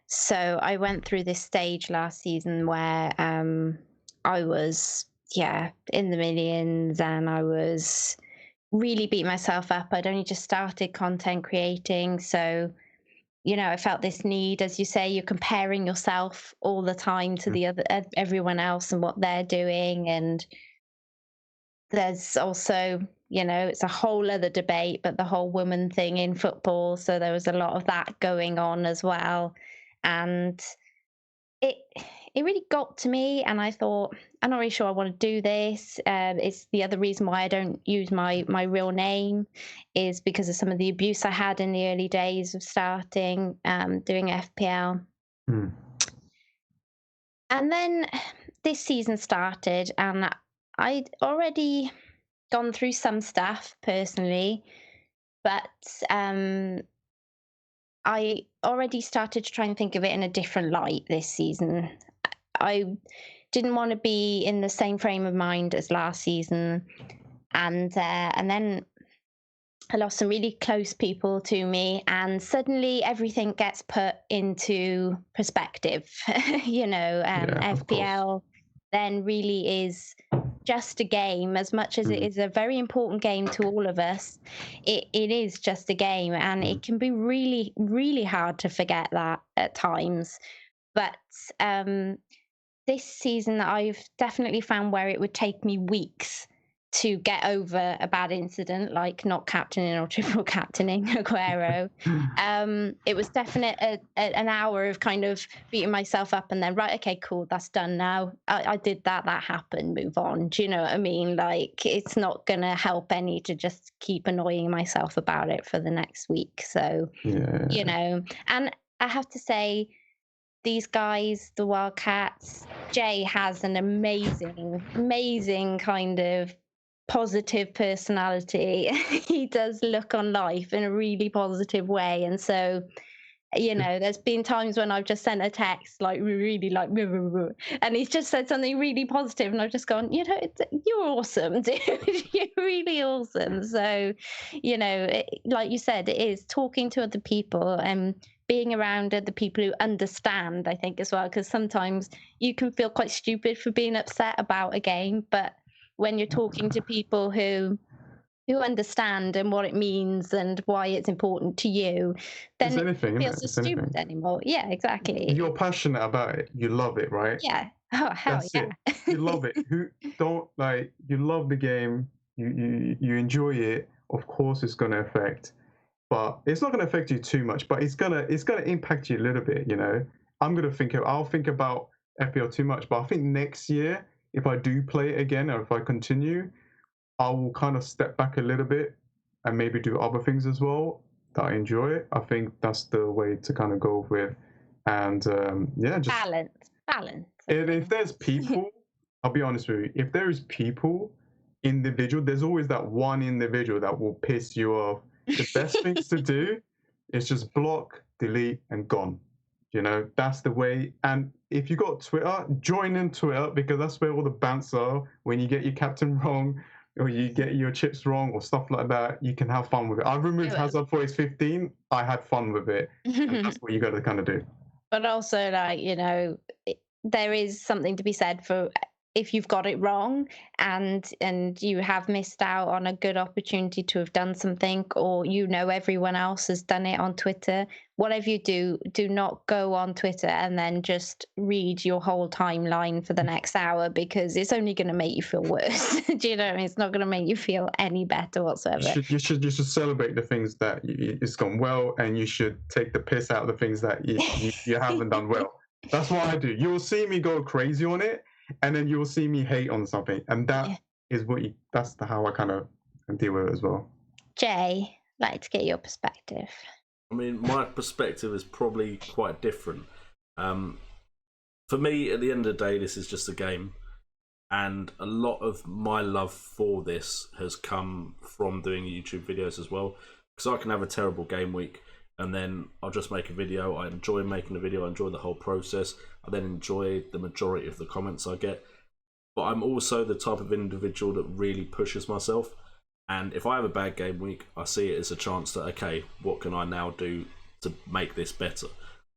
[SPEAKER 2] So I went through this stage last season where I was, in the millions, and I was really beating myself up. I'd only just started content creating. So, I felt this need, as you say, you're comparing yourself all the time to everyone else and what they're doing. And there's also, it's a whole other debate, but the whole woman thing in football. So there was a lot of that going on as well. And it really got to me, and I thought, I'm not really sure I want to do this. It's the other reason why I don't use my real name, is because of some of the abuse I had in the early days of starting doing FPL. And then this season started, and I'd already gone through some stuff personally, but I already started to try and think of it in a different light this season. I didn't want to be in the same frame of mind as last season, and then I lost some really close people to me, and suddenly everything gets put into perspective. FPL then really is just a game. As much as it is a very important game to all of us, it is just a game, and it can be really, really hard to forget that at times. But this season, I've definitely found where it would take me weeks to get over a bad incident, like not captaining or triple captaining Aguero. It was definitely an hour of kind of beating myself up and then, right, okay, cool, that's done now. I did that happened, move on. Do you know what I mean? Like, it's not going to help any to just keep annoying myself about it for the next week. So, you know, and I have to say, these guys, the Wildcats, Jay has an amazing kind of positive personality. He does look on life in a really positive way. And so, you know, there's been times when I've just sent a text like really like, and he's just said something really positive, and I've just gone, you know, you're awesome, dude. You're really awesome. So, you know, like you said, it is talking to other people and being around other people who understand, I think, as well, because sometimes you can feel quite stupid for being upset about a game, but when you're talking to people who understand and what it means and why it's important to you, then it feels so stupid anymore. Yeah, exactly.
[SPEAKER 3] You're passionate about it. You love it, right?
[SPEAKER 2] Yeah. Oh, hell yeah.
[SPEAKER 3] You love it. Who don't like? You love the game. You enjoy it. Of course, it's going to affect, but it's not going to affect you too much. But it's gonna impact you a little bit. You know, I'll think about FPL too much. But I think next year, if I do play it again, or if I continue, I will kind of step back a little bit and maybe do other things as well that I enjoy. I think that's the way to kind of go with. And just
[SPEAKER 2] balance.
[SPEAKER 3] And if there's people, I'll be honest with you, if there is individual, there's always that one individual that will piss you off. The best things to do is just block, delete, and gone. You know, that's the way. And if you got Twitter, join in Twitter, because that's where all the bants are. When you get your captain wrong, or you get your chips wrong, or stuff like that, you can have fun with it. I removed Hazard for his 15. I had fun with it. And that's what you got to kind of do.
[SPEAKER 2] But also, like, you know, there is something to be said for if you've got it wrong and you have missed out on a good opportunity to have done something, or you know everyone else has done it on Twitter, whatever you do not go on Twitter and then just read your whole timeline for the next hour, because it's only going to make you feel worse. Do you know what I mean? It's not going to make you feel any better whatsoever.
[SPEAKER 3] You should celebrate the things that it's gone well, and you should take the piss out of the things that you haven't done well. That's what I do. You will see me go crazy on it, and then you will see me hate on something, and is that's how I kind of deal with it as well.
[SPEAKER 2] Jay, I'd like to get your perspective.
[SPEAKER 1] I mean, my perspective is probably quite different. For me, at the end of the day, this is just a game, and a lot of my love for this has come from doing YouTube videos as well, because I can have a terrible game week, and then I'll just make a video. I enjoy making the video. I enjoy the whole process. I then enjoy the majority of the comments I get. But I'm also the type of individual that really pushes myself. And if I have a bad game week, I see it as a chance that, okay, what can I now do to make this better?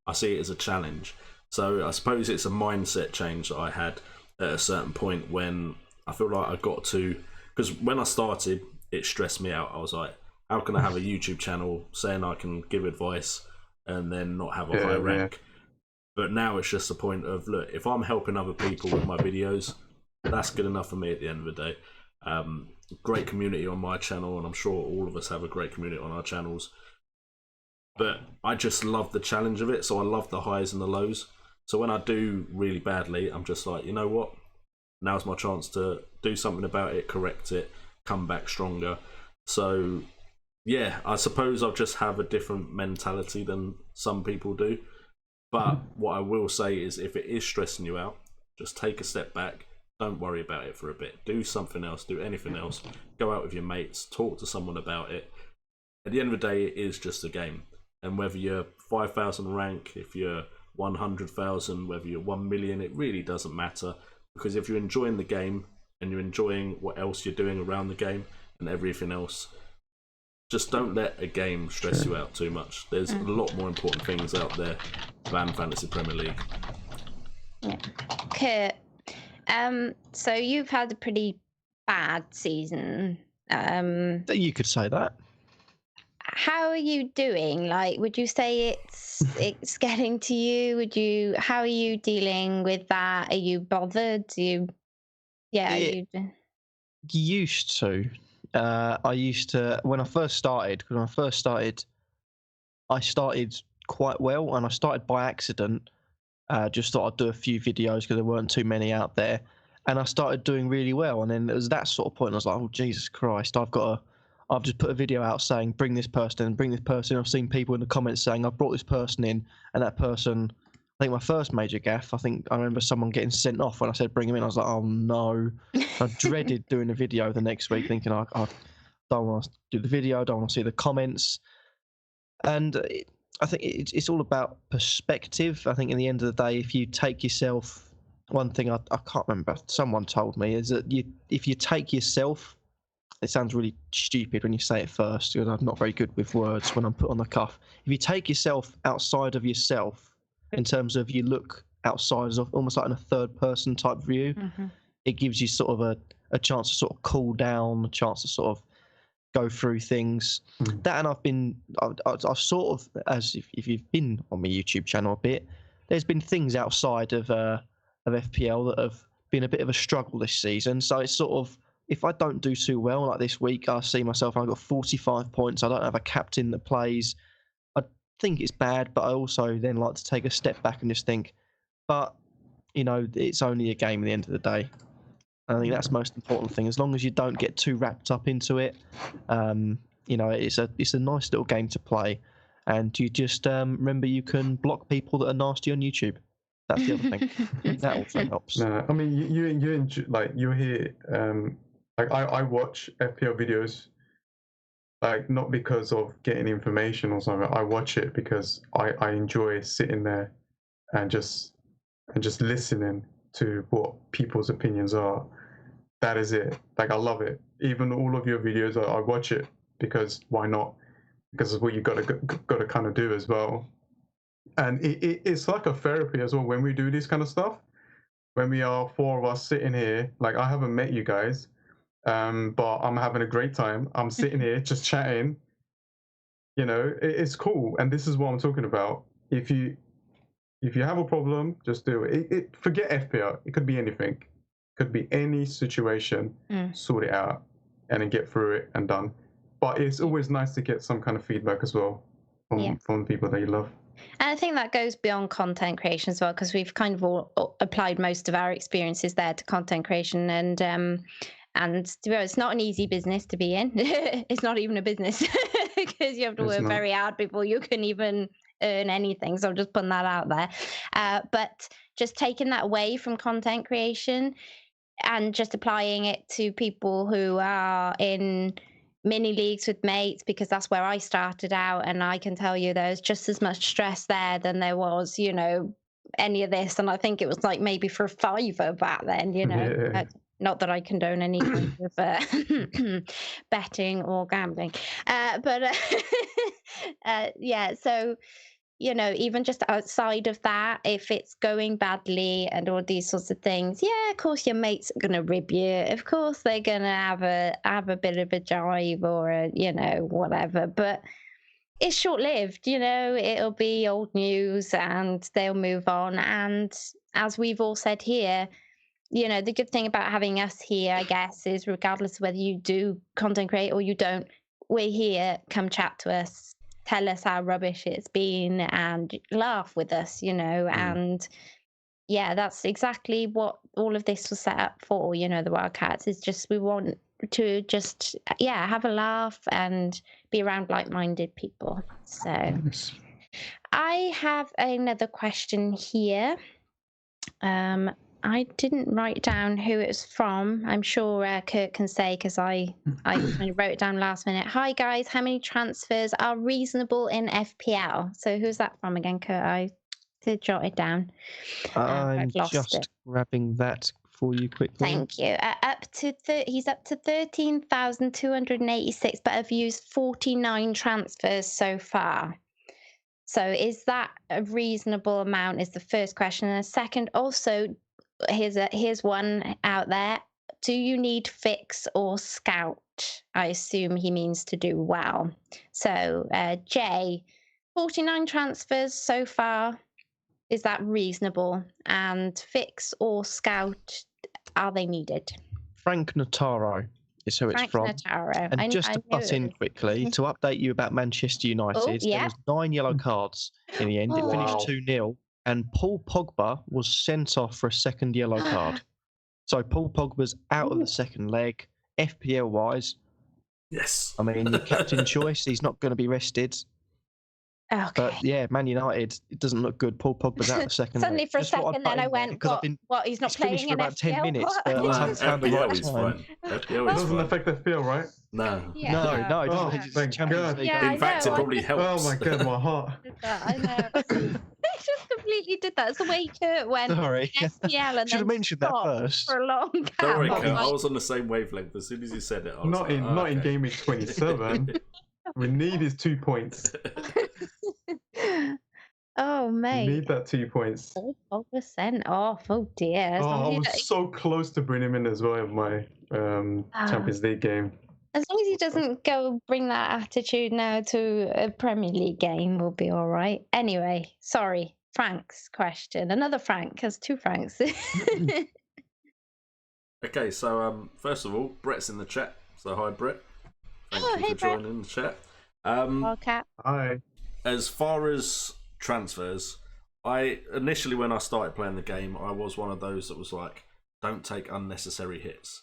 [SPEAKER 1] I see it as a challenge. So I suppose it's a mindset change that I had at a certain point, when I feel like I got to, because when I started, it stressed me out. I was like, how can I have a YouTube channel saying I can give advice and then not have a high rank? But now it's just the point of, look, if I'm helping other people with my videos, that's good enough for me at the end of the day. Great community on my channel, and I'm sure all of us have a great community on our channels. But I just love the challenge of it, so I love the highs and the lows. So when I do really badly, I'm just like, you know what? Now's my chance to do something about it, correct it, come back stronger. So yeah, I suppose I'll just have a different mentality than some people do. But what I will say is, if it is stressing you out, just take a step back. Don't worry about it for a bit. Do something else. Do anything else. Go out with your mates. Talk to someone about it. At the end of the day, it is just a game. And whether you're 5,000 rank, if you're 100,000, whether you're 1 million, it really doesn't matter. Because if you're enjoying the game and you're enjoying what else you're doing around the game and everything else, just don't let a game stress you out too much. There's a lot more important things out there than Fantasy Premier League.
[SPEAKER 2] Kurt, so you've had a pretty bad season.
[SPEAKER 4] You could say that.
[SPEAKER 2] How are you doing? Like, would you say it's getting to you? How are you dealing with that? Are you bothered?
[SPEAKER 4] Used to. I used to when I first started. Because when I first started, I started quite well, and I started by accident. Just thought I'd do a few videos because there weren't too many out there, and I started doing really well. And then it was that sort of point. I was like, "Oh Jesus Christ! I've just put a video out saying bring this person in, bring this person." I've seen people in the comments saying I've brought this person in, and that person. I think my first major gaffe. I think I remember someone getting sent off when I said bring him in. I was like, "Oh no!" I dreaded doing a video the next week, thinking I don't want to do the video, I don't want to see the comments, and I think it's all about perspective. I think in the end of the day, if you take yourself, one thing I can't remember, someone told me, is that if you take yourself, it sounds really stupid when you say it first, because I'm not very good with words when I'm put on the cuff. If you take yourself outside of yourself, in terms of you look outside, of almost like in a third person type view, it gives you sort of a chance to sort of cool down, a chance to sort of go through things. That, and I've sort of, as if you've been on my YouTube channel a bit, there's been things outside of FPL that have been a bit of a struggle this season. So it's sort of, if I don't do too well, like this week, I see myself, I've got 45 points, I don't have a captain that plays, I think it's bad, but I also then like to take a step back and just think, but, you know, it's only a game at the end of the day. I think that's the most important thing. As long as you don't get too wrapped up into it, you know, it's a nice little game to play, and you just remember you can block people that are nasty on YouTube. That's the other thing. That also helps.
[SPEAKER 3] No, I mean you enjoy, like you're here. Like I watch FPL videos, like not because of getting information or something. I watch it because I enjoy sitting there and just listening to what people's opinions are. That is it. Like I love it. Even all of your videos, I watch it because why not? Because it's what you got to kind of do as well. And it's like a therapy as well when we do this kind of stuff. When we are four of us sitting here, like I haven't met you guys, but I'm having a great time. I'm sitting here just chatting. You know, it's cool, and this is what I'm talking about. If you have a problem, just do it. Forget FPL. It could be anything. Could be any situation. Sort it out, and then get through it and done. But it's always nice to get some kind of feedback as well from people that you love.
[SPEAKER 2] And I think that goes beyond content creation as well, because we've kind of all applied most of our experiences there to content creation, and to be honest, it's not an easy business to be in. It's not even a business because you have to work very hard before you can even earn anything. So I'm just putting that out there. But just taking that away from content creation and just applying it to people who are in mini leagues with mates, because that's where I started out, and I can tell you there's just as much stress there than there was, you know, any of this. And I think it was like maybe for $5 back then, you know. Not that I condone any kind of betting or gambling, but yeah, so, you know, even just outside of that, if it's going badly and all these sorts of things, yeah, of course your mates are going to rib you. Of course they're going to have a bit of a jive or you know, whatever. But it's short-lived, you know. It'll be old news and they'll move on. And as we've all said here, you know, the good thing about having us here, I guess, is regardless of whether you do content create or you don't, we're here. Come chat to us. Tell us how rubbish it's been and laugh with us, you know. And yeah, that's exactly what all of this was set up for, you know, the Wildcats. Is just we want to just, yeah, have a laugh and be around like-minded people. So I have another question here. I didn't write down who it was from. I'm sure Kurt can say, because I kind of wrote it down last minute. Hi guys, how many transfers are reasonable in FPL? So who's that from again, Kurt? I did jot it down.
[SPEAKER 4] I'm just grabbing that for you quickly.
[SPEAKER 2] Thank you. He's up to 13,286, but I've used 49 transfers so far. So is that a reasonable amount? Is the first question. And the second, also, here's one out there. Do you need fix or scout? I assume he means to do well. So Jay, 49 transfers so far. Is that reasonable? And fix or scout, are they needed?
[SPEAKER 4] Frank Notaro is who it's
[SPEAKER 2] Frank
[SPEAKER 4] from.
[SPEAKER 2] Notaro.
[SPEAKER 4] And just to butt in quickly, to update you about Manchester United, there was 9 yellow cards in the end. It finished 2-0, and Paul Pogba was sent off for a second yellow card. So Paul Pogba's out of the second leg, FPL-wise.
[SPEAKER 1] Yes.
[SPEAKER 4] I mean, your captain choice, he's not going to be rested.
[SPEAKER 2] Okay.
[SPEAKER 4] But yeah, Man United, it doesn't look good. Paul Pogba's out of the second
[SPEAKER 2] Suddenly
[SPEAKER 4] leg.
[SPEAKER 2] for a second then I went, what, he's not playing
[SPEAKER 4] finished for
[SPEAKER 2] in
[SPEAKER 4] about 10
[SPEAKER 2] FPL?
[SPEAKER 4] minutes,
[SPEAKER 2] What?
[SPEAKER 4] but I haven't found the
[SPEAKER 1] FPL
[SPEAKER 4] right
[SPEAKER 1] is
[SPEAKER 4] time.
[SPEAKER 1] fine. FPL
[SPEAKER 3] It
[SPEAKER 1] is
[SPEAKER 3] doesn't
[SPEAKER 1] fine.
[SPEAKER 3] affect FPL, right?
[SPEAKER 1] No.
[SPEAKER 2] Yeah.
[SPEAKER 4] No, it
[SPEAKER 3] Oh,
[SPEAKER 4] doesn't.
[SPEAKER 3] thank
[SPEAKER 4] It's Champions
[SPEAKER 3] God.
[SPEAKER 4] League.
[SPEAKER 2] Yeah,
[SPEAKER 1] In fact, it probably helps.
[SPEAKER 3] Oh my God, my heart.
[SPEAKER 2] I know. I just completely did that. It's the way Kurt went
[SPEAKER 4] Sorry.
[SPEAKER 2] FPL and
[SPEAKER 4] Should have
[SPEAKER 2] then
[SPEAKER 4] mentioned that
[SPEAKER 2] stopped
[SPEAKER 4] first.
[SPEAKER 2] for a long time.
[SPEAKER 1] Don't worry,
[SPEAKER 3] Not
[SPEAKER 1] Kurt,
[SPEAKER 3] in-
[SPEAKER 1] I was on the same wavelength. As soon as you said it, I was
[SPEAKER 3] Not
[SPEAKER 1] like,
[SPEAKER 3] in
[SPEAKER 1] okay.
[SPEAKER 3] Game Week 27. We need his 2 points.
[SPEAKER 2] Oh,
[SPEAKER 3] We
[SPEAKER 2] mate.
[SPEAKER 3] need that 2 points.
[SPEAKER 2] 4% off. Oh, dear. As
[SPEAKER 3] Oh,
[SPEAKER 2] long
[SPEAKER 3] I
[SPEAKER 2] as,
[SPEAKER 3] was so close to bringing him in as well in my Champions League game.
[SPEAKER 2] as long as he doesn't go bring that attitude now to a Premier League game, we'll be all right. Anyway, sorry. Frank's question. Another Frank. Has 2 Franks.
[SPEAKER 1] Okay, so first of all, Brett's in the chat. So hi, Brett. Thank you
[SPEAKER 2] hey,
[SPEAKER 1] for
[SPEAKER 2] Brett.
[SPEAKER 1] joining the chat.
[SPEAKER 2] Wildcat.
[SPEAKER 3] Hi.
[SPEAKER 1] As far as transfers, initially when I started playing the game, I was one of those that was like, don't take unnecessary hits.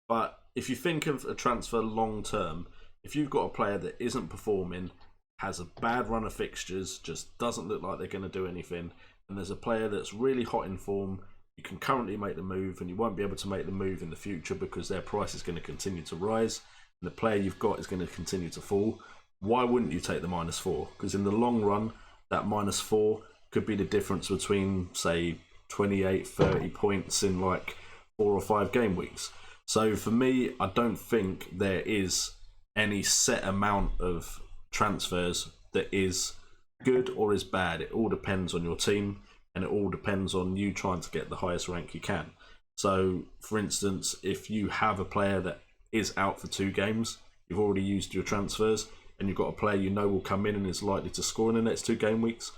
[SPEAKER 1] But if you think of a transfer long term, if you've got a player that isn't performing, has a bad run of fixtures, just doesn't look like they're going to do anything, and there's a player that's really hot in form, you can currently make the move and you won't be able to make the move in the future because their price is going to continue to rise and the player you've got is going to continue to fall. Why wouldn't you take the -4? Because in the long run, that -4 could be the difference between, say, 28, 30 points in like 4 or 5 game weeks. So for me, I don't think there is any set amount of transfers that is good or is bad. It all depends on your team and it all depends on you trying to get the highest rank you can. So, for instance, if you have a player that is out for 2 games, you've already used your transfers, and you've got a player you know will come in and is likely to score in the next 2 game weeks,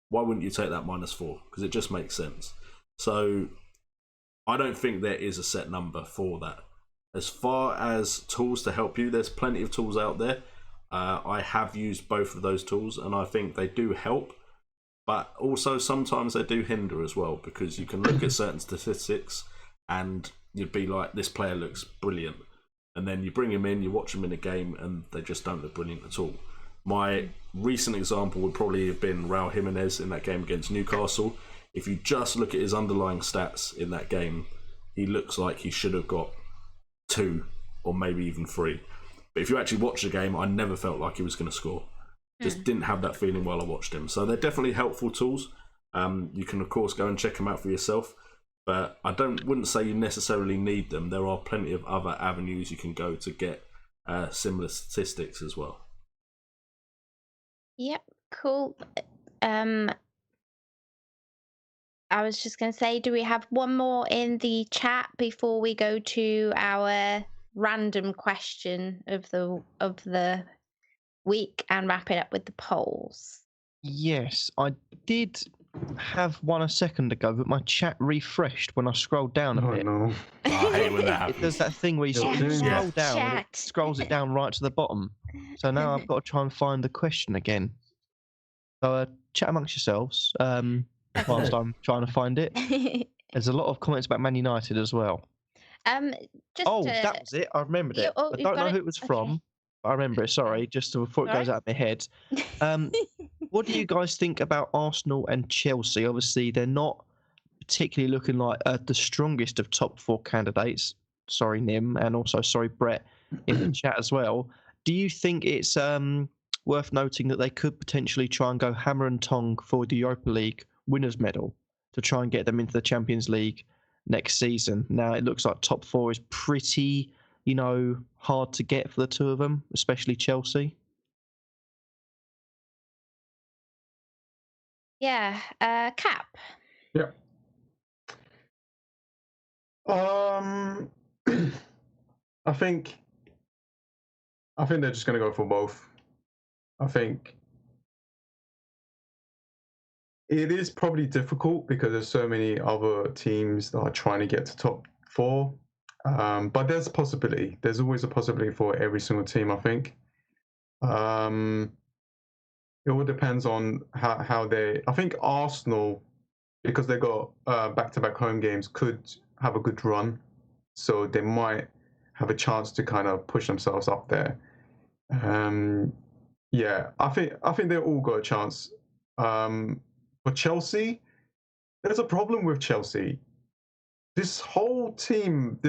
[SPEAKER 1] why wouldn't you take that -4? Because it just makes sense. So, I don't think there is a set number for that. As far as tools to help you, there's plenty of tools out there. I have used both of those tools, and I think they do help. But also sometimes they do hinder as well, because you can look at certain statistics and you'd be like, this player looks brilliant. And then you bring him in, you watch him in a game, and they just don't look brilliant at all. My recent example would probably have been Raul Jimenez in that game against Newcastle. If you just look at his underlying stats in that game, he looks like he should have got 2 or maybe even 3. But if you actually watch the game, I never felt like he was going to score. Just didn't have that feeling while I watched him. So they're definitely helpful tools. You can, of course, go and check them out for yourself. But I wouldn't say you necessarily need them. There are plenty of other avenues you can go to get similar statistics as well.
[SPEAKER 2] Yep, cool. I was just going to say, do we have one more in the chat before we go to our random question of the week and wrap it up with the polls?
[SPEAKER 4] Yes, I did have one a second ago, but my chat refreshed when I scrolled down a bit.
[SPEAKER 3] No.
[SPEAKER 1] I hate when that
[SPEAKER 4] It
[SPEAKER 1] happens.
[SPEAKER 4] does that thing where you sort of
[SPEAKER 3] Yeah.
[SPEAKER 4] scroll down and it
[SPEAKER 2] Chat.
[SPEAKER 4] scrolls it down right to the bottom. So now I've got to try and find the question again. So chat amongst yourselves whilst I'm trying to find it. There's a lot of comments about Man United as well. That was it. I remembered it. I don't know who it was from. But I remember it. Sorry, just before it goes out of my head. What do you guys think about Arsenal and Chelsea? Obviously, they're not particularly looking like the strongest of top 4 candidates. Sorry, Nim, and also sorry, Brett, in the chat as well. Do you think it's worth noting that they could potentially try and go hammer and tong for the Europa League winners' medal to try and get them into the Champions League next season? Now, it looks like top 4 is pretty, hard to get for the 2 of them, especially Chelsea.
[SPEAKER 2] Yeah, Cap.
[SPEAKER 3] Yeah. I think they're just going to go for both. I think it is probably difficult because there's so many other teams that are trying to get to top 4, But there's a possibility. There's always a possibility for every single team, I think. It all depends on how they. I think Arsenal, because they got back-to-back home games, could have a good run, so they might have a chance to kind of push themselves up there. Yeah, I think they all got a chance. For Chelsea, there's a problem with Chelsea. This whole team,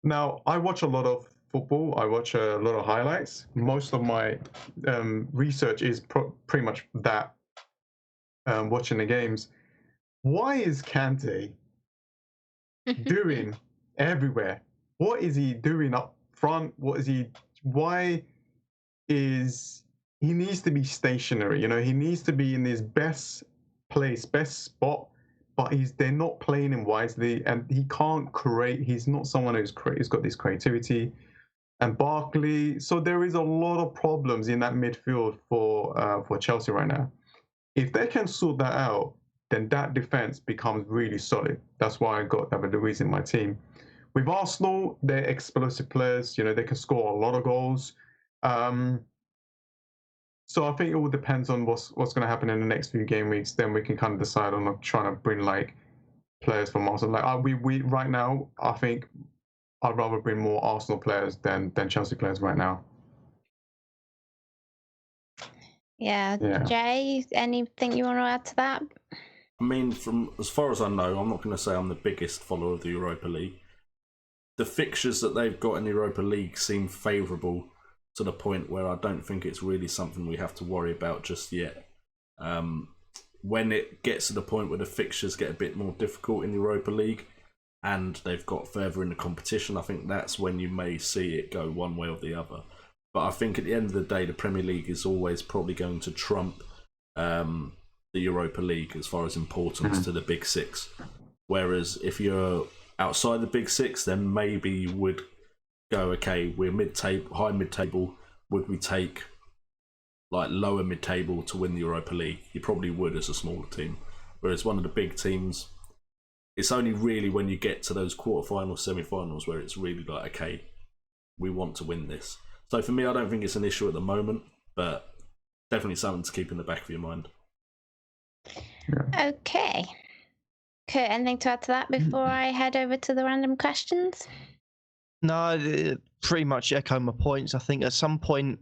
[SPEAKER 3] now I watch a lot of football. I watch a lot of highlights. Most of my research is pretty much that, watching the games. Why is Kante doing everywhere? What is he doing up front? Why is he needs to be stationary? He needs to be in his best place, best spot, but they're not playing him wisely, and he can't create. He's not someone who's got this creativity. And Barkley, so there is a lot of problems in that midfield for Chelsea right now. If they can sort that out, then that defense becomes really solid. That's why I got David Luiz in my team. With Arsenal, they're explosive players. They can score a lot of goals. So I think it all depends on what's going to happen in the next few game weeks. Then we can kind of decide on trying to bring players from Arsenal. We right now, I think I'd rather bring more Arsenal players than Chelsea players right now.
[SPEAKER 2] Yeah. Jay, anything you want to add to that?
[SPEAKER 1] I mean, from as far as I know, I'm not going to say I'm the biggest follower of the Europa League. The fixtures that they've got in the Europa League seem favourable to the point where I don't think it's really something we have to worry about just yet. When it gets to the point where the fixtures get a bit more difficult in the Europa League and they've got further in the competition, I think that's when you may see it go one way or the other. But I think at the end of the day, the Premier League is always probably going to trump the Europa League as far as importance to the Big Six. Whereas if you're outside the Big Six, then maybe you would go, okay, we're mid-table, high mid-table. Would we take lower mid-table to win the Europa League? You probably would as a smaller team. Whereas one of the big teams, it's only really when you get to those quarterfinals, semi-finals, where it's really okay, we want to win this. So for me, I don't think it's an issue at the moment, but definitely something to keep in the back of your mind.
[SPEAKER 2] Okay. Kurt, anything to add to that before I head over to the random questions?
[SPEAKER 4] No, pretty much echo my points. I think at some point,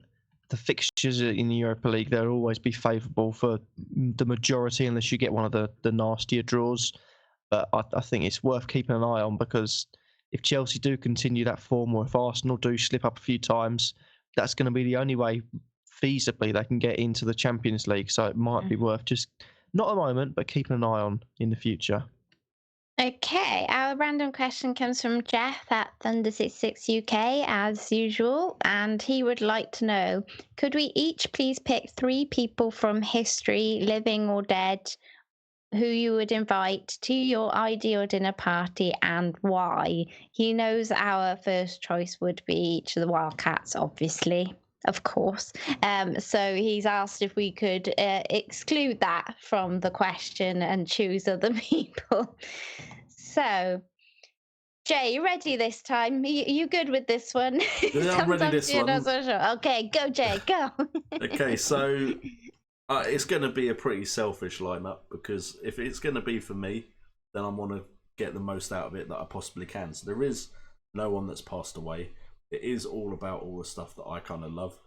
[SPEAKER 4] the fixtures in the Europa League, they'll always be favourable for the majority, unless you get one of the nastier draws. But I think it's worth keeping an eye on, because if Chelsea do continue that form, or if Arsenal do slip up a few times, that's going to be the only way feasibly they can get into the Champions League. So it might be worth just, not at the moment, but keeping an eye on in the future.
[SPEAKER 2] Okay, our random question comes from Jeff at Thunder66 UK, as usual, and he would like to know, could we each please pick 3 people from history, living or dead, who you would invite to your ideal dinner party and why? He knows our first choice would be each of the WildCats, obviously. Of course. So he's asked if we could exclude that from the question and choose other people. So, Jay, you ready this time? You good with this one?
[SPEAKER 1] Yeah, I'm ready this one.
[SPEAKER 2] Not so sure. Okay, go, Jay, go.
[SPEAKER 1] Okay, so it's going to be a pretty selfish lineup, because if it's going to be for me, then I want to get the most out of it that I possibly can. So there is no one that's passed away. It is all about all the stuff that I kind of love.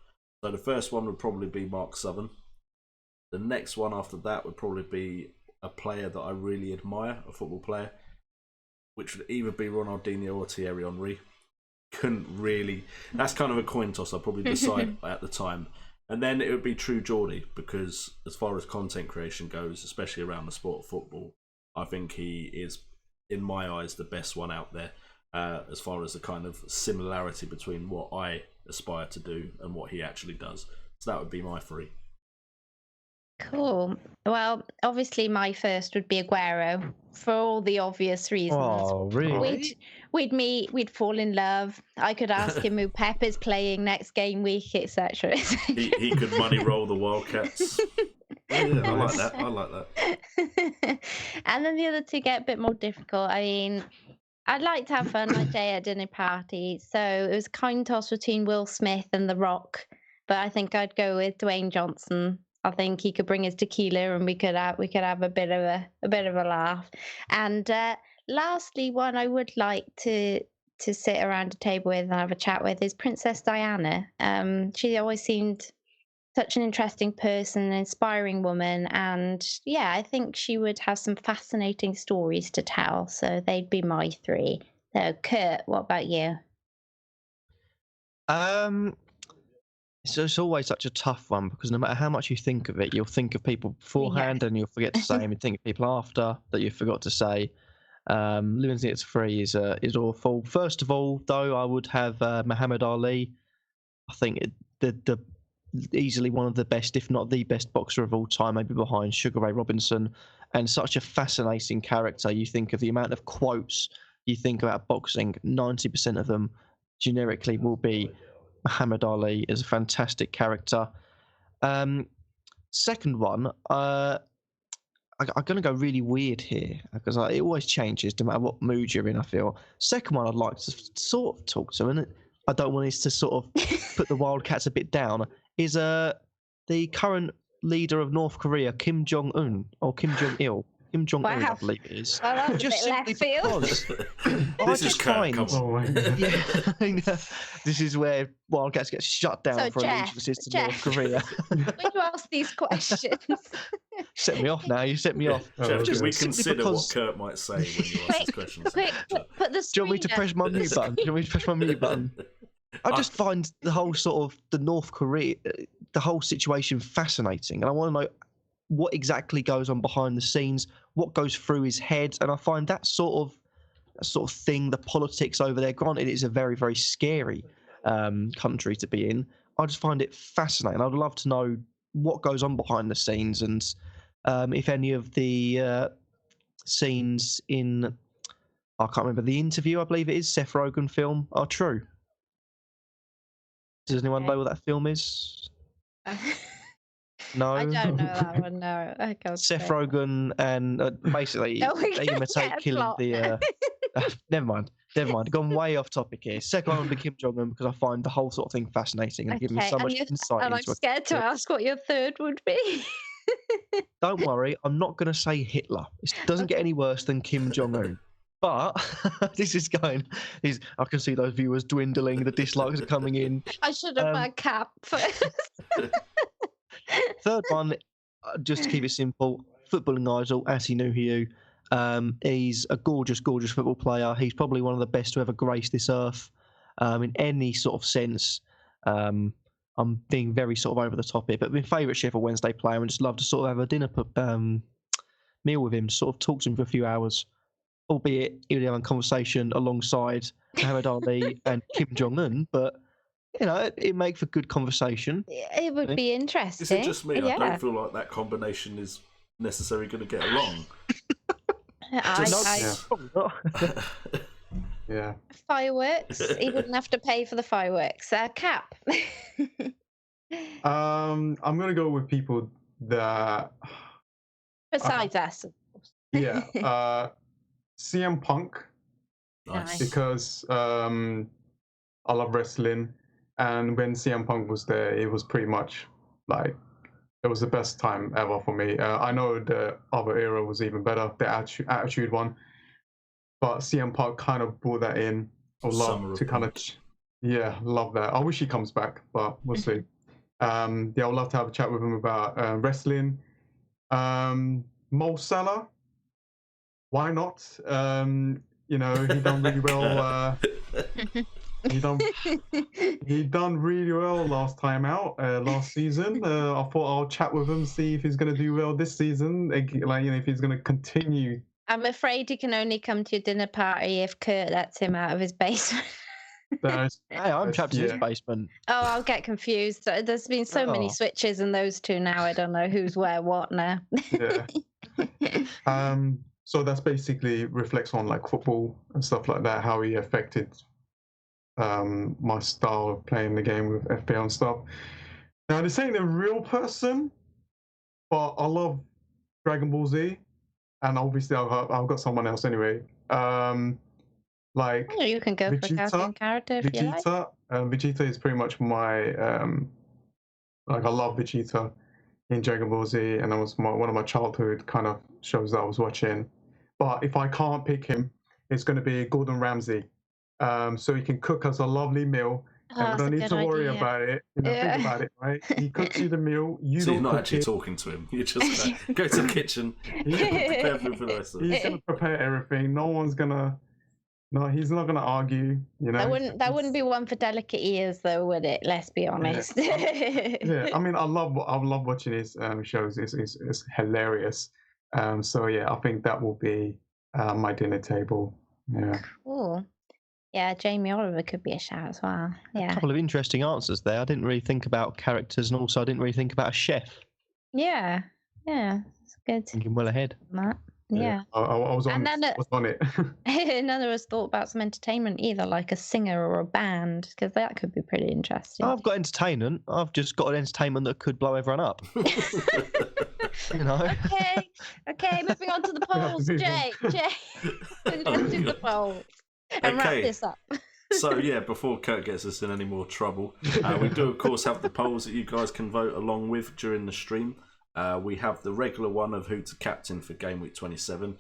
[SPEAKER 1] So the first one would probably be Mark Southern. The next one after that would probably be a player that I really admire, a football player, which would either be Ronaldinho or Thierry Henry. Couldn't really... That's kind of a coin toss. I'll probably decide at the time. And then it would be True Geordie, because as far as content creation goes, especially around the sport of football, I think he is, in my eyes, the best one out there. As far as the kind of similarity between what I aspire to do and what he actually does. So that would be my 3.
[SPEAKER 2] Cool. Well, obviously my first would be Aguero, for all the obvious reasons.
[SPEAKER 4] Oh, really?
[SPEAKER 2] We'd meet, we'd fall in love. I could ask him who Pep is playing next game week, etc.
[SPEAKER 1] He could money roll the WildCats. Yeah, I like that.
[SPEAKER 2] And then the other 2 get a bit more difficult. I mean, I'd like to have fun like day at dinner party. So it was a coin toss between Will Smith and The Rock, but I think I'd go with Dwayne Johnson. I think he could bring his tequila, and we could have a bit of a laugh. And lastly, one I would like to sit around a table with and have a chat with is Princess Diana. She always seemed such an interesting person, an inspiring woman, and yeah, I think she would have some fascinating stories to tell. So they'd be my three. So Kurt, what about you?
[SPEAKER 4] So it's always such a tough one because no matter how much you think of it, you'll think of people beforehand and you'll forget to say them, and think of people after that you forgot to say. Limiting it to 3 is awful. First of all, though, I would have Muhammad Ali. I think the easily one of the best, if not the best boxer of all time, maybe behind Sugar Ray Robinson, and such a fascinating character. You think of the amount of quotes you think about boxing, 90% of them generically will be Muhammad Ali is a fantastic character. Second one, I'm going to go really weird here because it always changes no matter what mood you're in, I feel. Second one I'd like to sort of talk to, and I don't want this to sort of put the Wildcats a bit down, is the current leader of North Korea, Kim Jong-un, or Kim Jong-il. Kim Jong-un, I believe it is.
[SPEAKER 2] Well, that's
[SPEAKER 4] Just
[SPEAKER 2] a bit
[SPEAKER 4] simply
[SPEAKER 2] left field.
[SPEAKER 1] This is Kurt, come on.
[SPEAKER 4] This is where Wildcats get shut down for allegiances to North Korea.
[SPEAKER 2] When you ask these questions,
[SPEAKER 4] set me off now. You set me off.
[SPEAKER 1] Jeff,
[SPEAKER 4] Just
[SPEAKER 1] we consider
[SPEAKER 4] because...
[SPEAKER 1] what Kurt might say when you ask these questions.
[SPEAKER 2] Quick, put the
[SPEAKER 4] Do you want me to press my mute button? Do you want me to press my mute button? I just find the whole sort of the North Korea, the whole situation fascinating, and I want to know what exactly goes on behind the scenes, what goes through his head, and I find that sort of thing, the politics over there. Granted, it's a very, very scary country to be in. I just find it fascinating. I'd love to know what goes on behind the scenes, and if any of the scenes in, I can't remember, The Interview, I believe it is, Seth Rogen film, are true. Does anyone know what that film is? No,
[SPEAKER 2] I don't know that one. No,
[SPEAKER 4] Seth Rogen and basically they imitate killing the. Never mind. Gone way off topic here. Second one would be Kim Jong-un because I find the whole sort of thing fascinating and give me so much insight.
[SPEAKER 2] And I'm scared to ask what your third would be.
[SPEAKER 4] Don't worry, I'm not going to say Hitler. It doesn't get any worse than Kim Jong-un. But this is going. I can see those viewers dwindling. The dislikes are coming in.
[SPEAKER 2] I should have had Cap first.
[SPEAKER 4] Third one, just to keep it simple, footballing idol, Ati Nuhiu. He's a gorgeous, gorgeous football player. He's probably one of the best to ever grace this earth in any sort of sense. I'm being very sort of over the top here, but my favourite Sheffield Wednesday player, and just love to sort of have a dinner meal with him, sort of talk to him for a few hours. Albeit he would have a conversation alongside Muhammad Ali and Kim Jong-un, but you know, it make for good conversation.
[SPEAKER 2] It would be interesting.
[SPEAKER 1] Is it just me? Yeah. I don't feel like that combination is necessarily going to get along.
[SPEAKER 3] Yeah.
[SPEAKER 2] Fireworks. He wouldn't have to pay for the fireworks. Cap.
[SPEAKER 3] I'm going to go with people that.
[SPEAKER 2] Besides us.
[SPEAKER 3] Yeah. CM Punk.
[SPEAKER 1] Nice.
[SPEAKER 3] Because I love wrestling, and when CM Punk was there, it was pretty much like it was the best time ever for me. I know the other era was even better, the attitude one, but CM Punk kind of brought that in. I would love to kind of, love that. I wish he comes back, but we'll see. I would love to have a chat with him about wrestling. Mo Salah. Why not? He done really well. He done really well last time out, last season. I thought I'll chat with him, see if he's going to do well this season. If he's going to continue.
[SPEAKER 2] I'm afraid he can only come to your dinner party if Kurt lets him out of his basement.
[SPEAKER 4] Hey, I'm trapped in his basement.
[SPEAKER 2] Oh, I'll get confused. There's been so many switches in those two now. I don't know who's where what now.
[SPEAKER 3] Yeah. So that's basically reflects on like football and stuff like that, how he affected my style of playing the game with FPL and stuff. Now, this ain't a real person, but I love Dragon Ball Z, and obviously I've got someone else anyway. Like
[SPEAKER 2] Oh, you can go for Capkin character if you like.
[SPEAKER 3] Vegeta is pretty much my like I love Vegeta in Dragon Ball Z, and that was one of my childhood kind of shows that I was watching. But if I can't pick him, it's going to be Gordon Ramsay. So he can cook us a lovely meal, and we don't need to worry about it. Think about it, right? He cooks you the meal. So
[SPEAKER 1] you're not actually talking to him. You just go to the kitchen. Prepare food for the rest of it.
[SPEAKER 3] He's going to prepare everything. No, he's not going to argue.
[SPEAKER 2] That wouldn't be one for delicate ears, though, would it? Let's be honest.
[SPEAKER 3] Yeah. I mean, I love watching his shows. It's hilarious. So yeah, I think that will be my dinner table. Yeah.
[SPEAKER 2] Cool. Yeah, Jamie Oliver could be a shout as well. Yeah.
[SPEAKER 4] A couple of interesting answers there. I didn't really think about characters, and also I didn't really think about a chef.
[SPEAKER 2] Yeah. It's good.
[SPEAKER 4] Thinking well ahead.
[SPEAKER 2] That. Yeah.
[SPEAKER 3] I was on it.
[SPEAKER 2] None of us thought about some entertainment either, like a singer or a band, because that could be pretty interesting.
[SPEAKER 4] I've got entertainment. I've just got an entertainment that could blow everyone up. You know.
[SPEAKER 2] Okay. Moving on to the polls, Jay. Let's do the polls and wrap this up.
[SPEAKER 1] So yeah, before Kurt gets us in any more trouble, we do of course have the polls that you guys can vote along with during the stream. We have the regular one of who to captain for Game Week 27.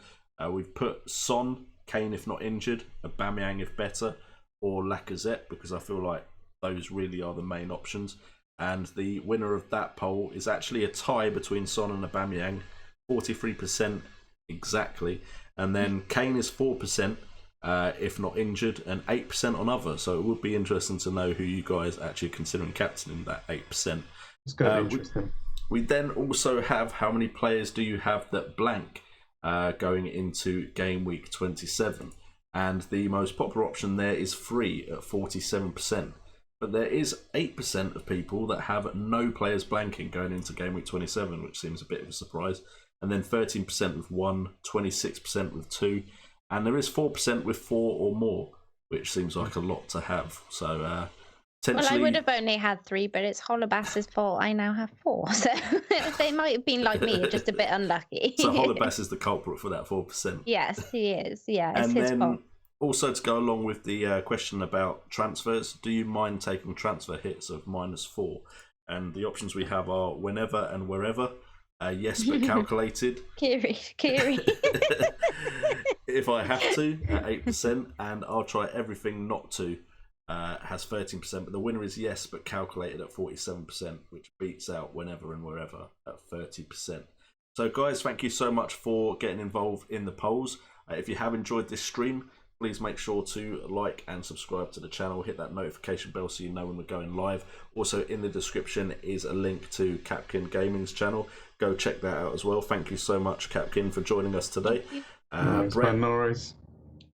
[SPEAKER 1] We've put Son, Kane if not injured, Aubameyang if better, or Lacazette, because I feel like those really are the main options. And the winner of that poll is actually a tie between Son and Aubameyang, 43% exactly. And then Kane is 4% if not injured, and 8% on other. So it would be interesting to know who you guys actually considering captaining that 8%.
[SPEAKER 3] It's going to be interesting.
[SPEAKER 1] We then also have how many players do you have that blank going into Game Week 27. And the most popular option there is 3 at 47%. But there is 8% of people that have no players blanking going into Game Week 27, which seems a bit of a surprise. And then 13% with 1, 26% with 2. And there is 4% with 4 or more, which seems like a lot to have. So
[SPEAKER 2] well, I would have only had 3, but it's Holobass's fault. I now have 4, so they might have been like me, just a bit unlucky.
[SPEAKER 1] So Holobass is the culprit for that 4%.
[SPEAKER 2] Yes, he is. Yeah, it's
[SPEAKER 1] and
[SPEAKER 2] his
[SPEAKER 1] then,
[SPEAKER 2] fault.
[SPEAKER 1] Also, to go along with the question about transfers, do you mind taking transfer hits of -4? And the options we have are whenever and wherever. Yes, but calculated.
[SPEAKER 2] Kiri.
[SPEAKER 1] If I have to, at 8%, and I'll try everything not to. Has 13%, but the winner is yes, but calculated at 47%, which beats out whenever and wherever at 30%. So guys, thank you so much for getting involved in the polls. If you have enjoyed this stream, please make sure to like and subscribe to the channel. Hit that notification bell so you know when we're going live. Also in the description is a link to Capkin Gaming's channel. Go check that out as well. Thank you so much, Capkin, for joining us today.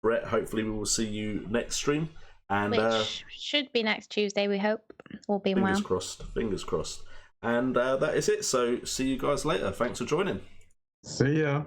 [SPEAKER 1] Brett, hopefully we will see you next stream. And
[SPEAKER 2] which should be next Tuesday, we hope. All being well.
[SPEAKER 1] Fingers crossed. And that is it. So see you guys later. Thanks for joining.
[SPEAKER 3] See ya.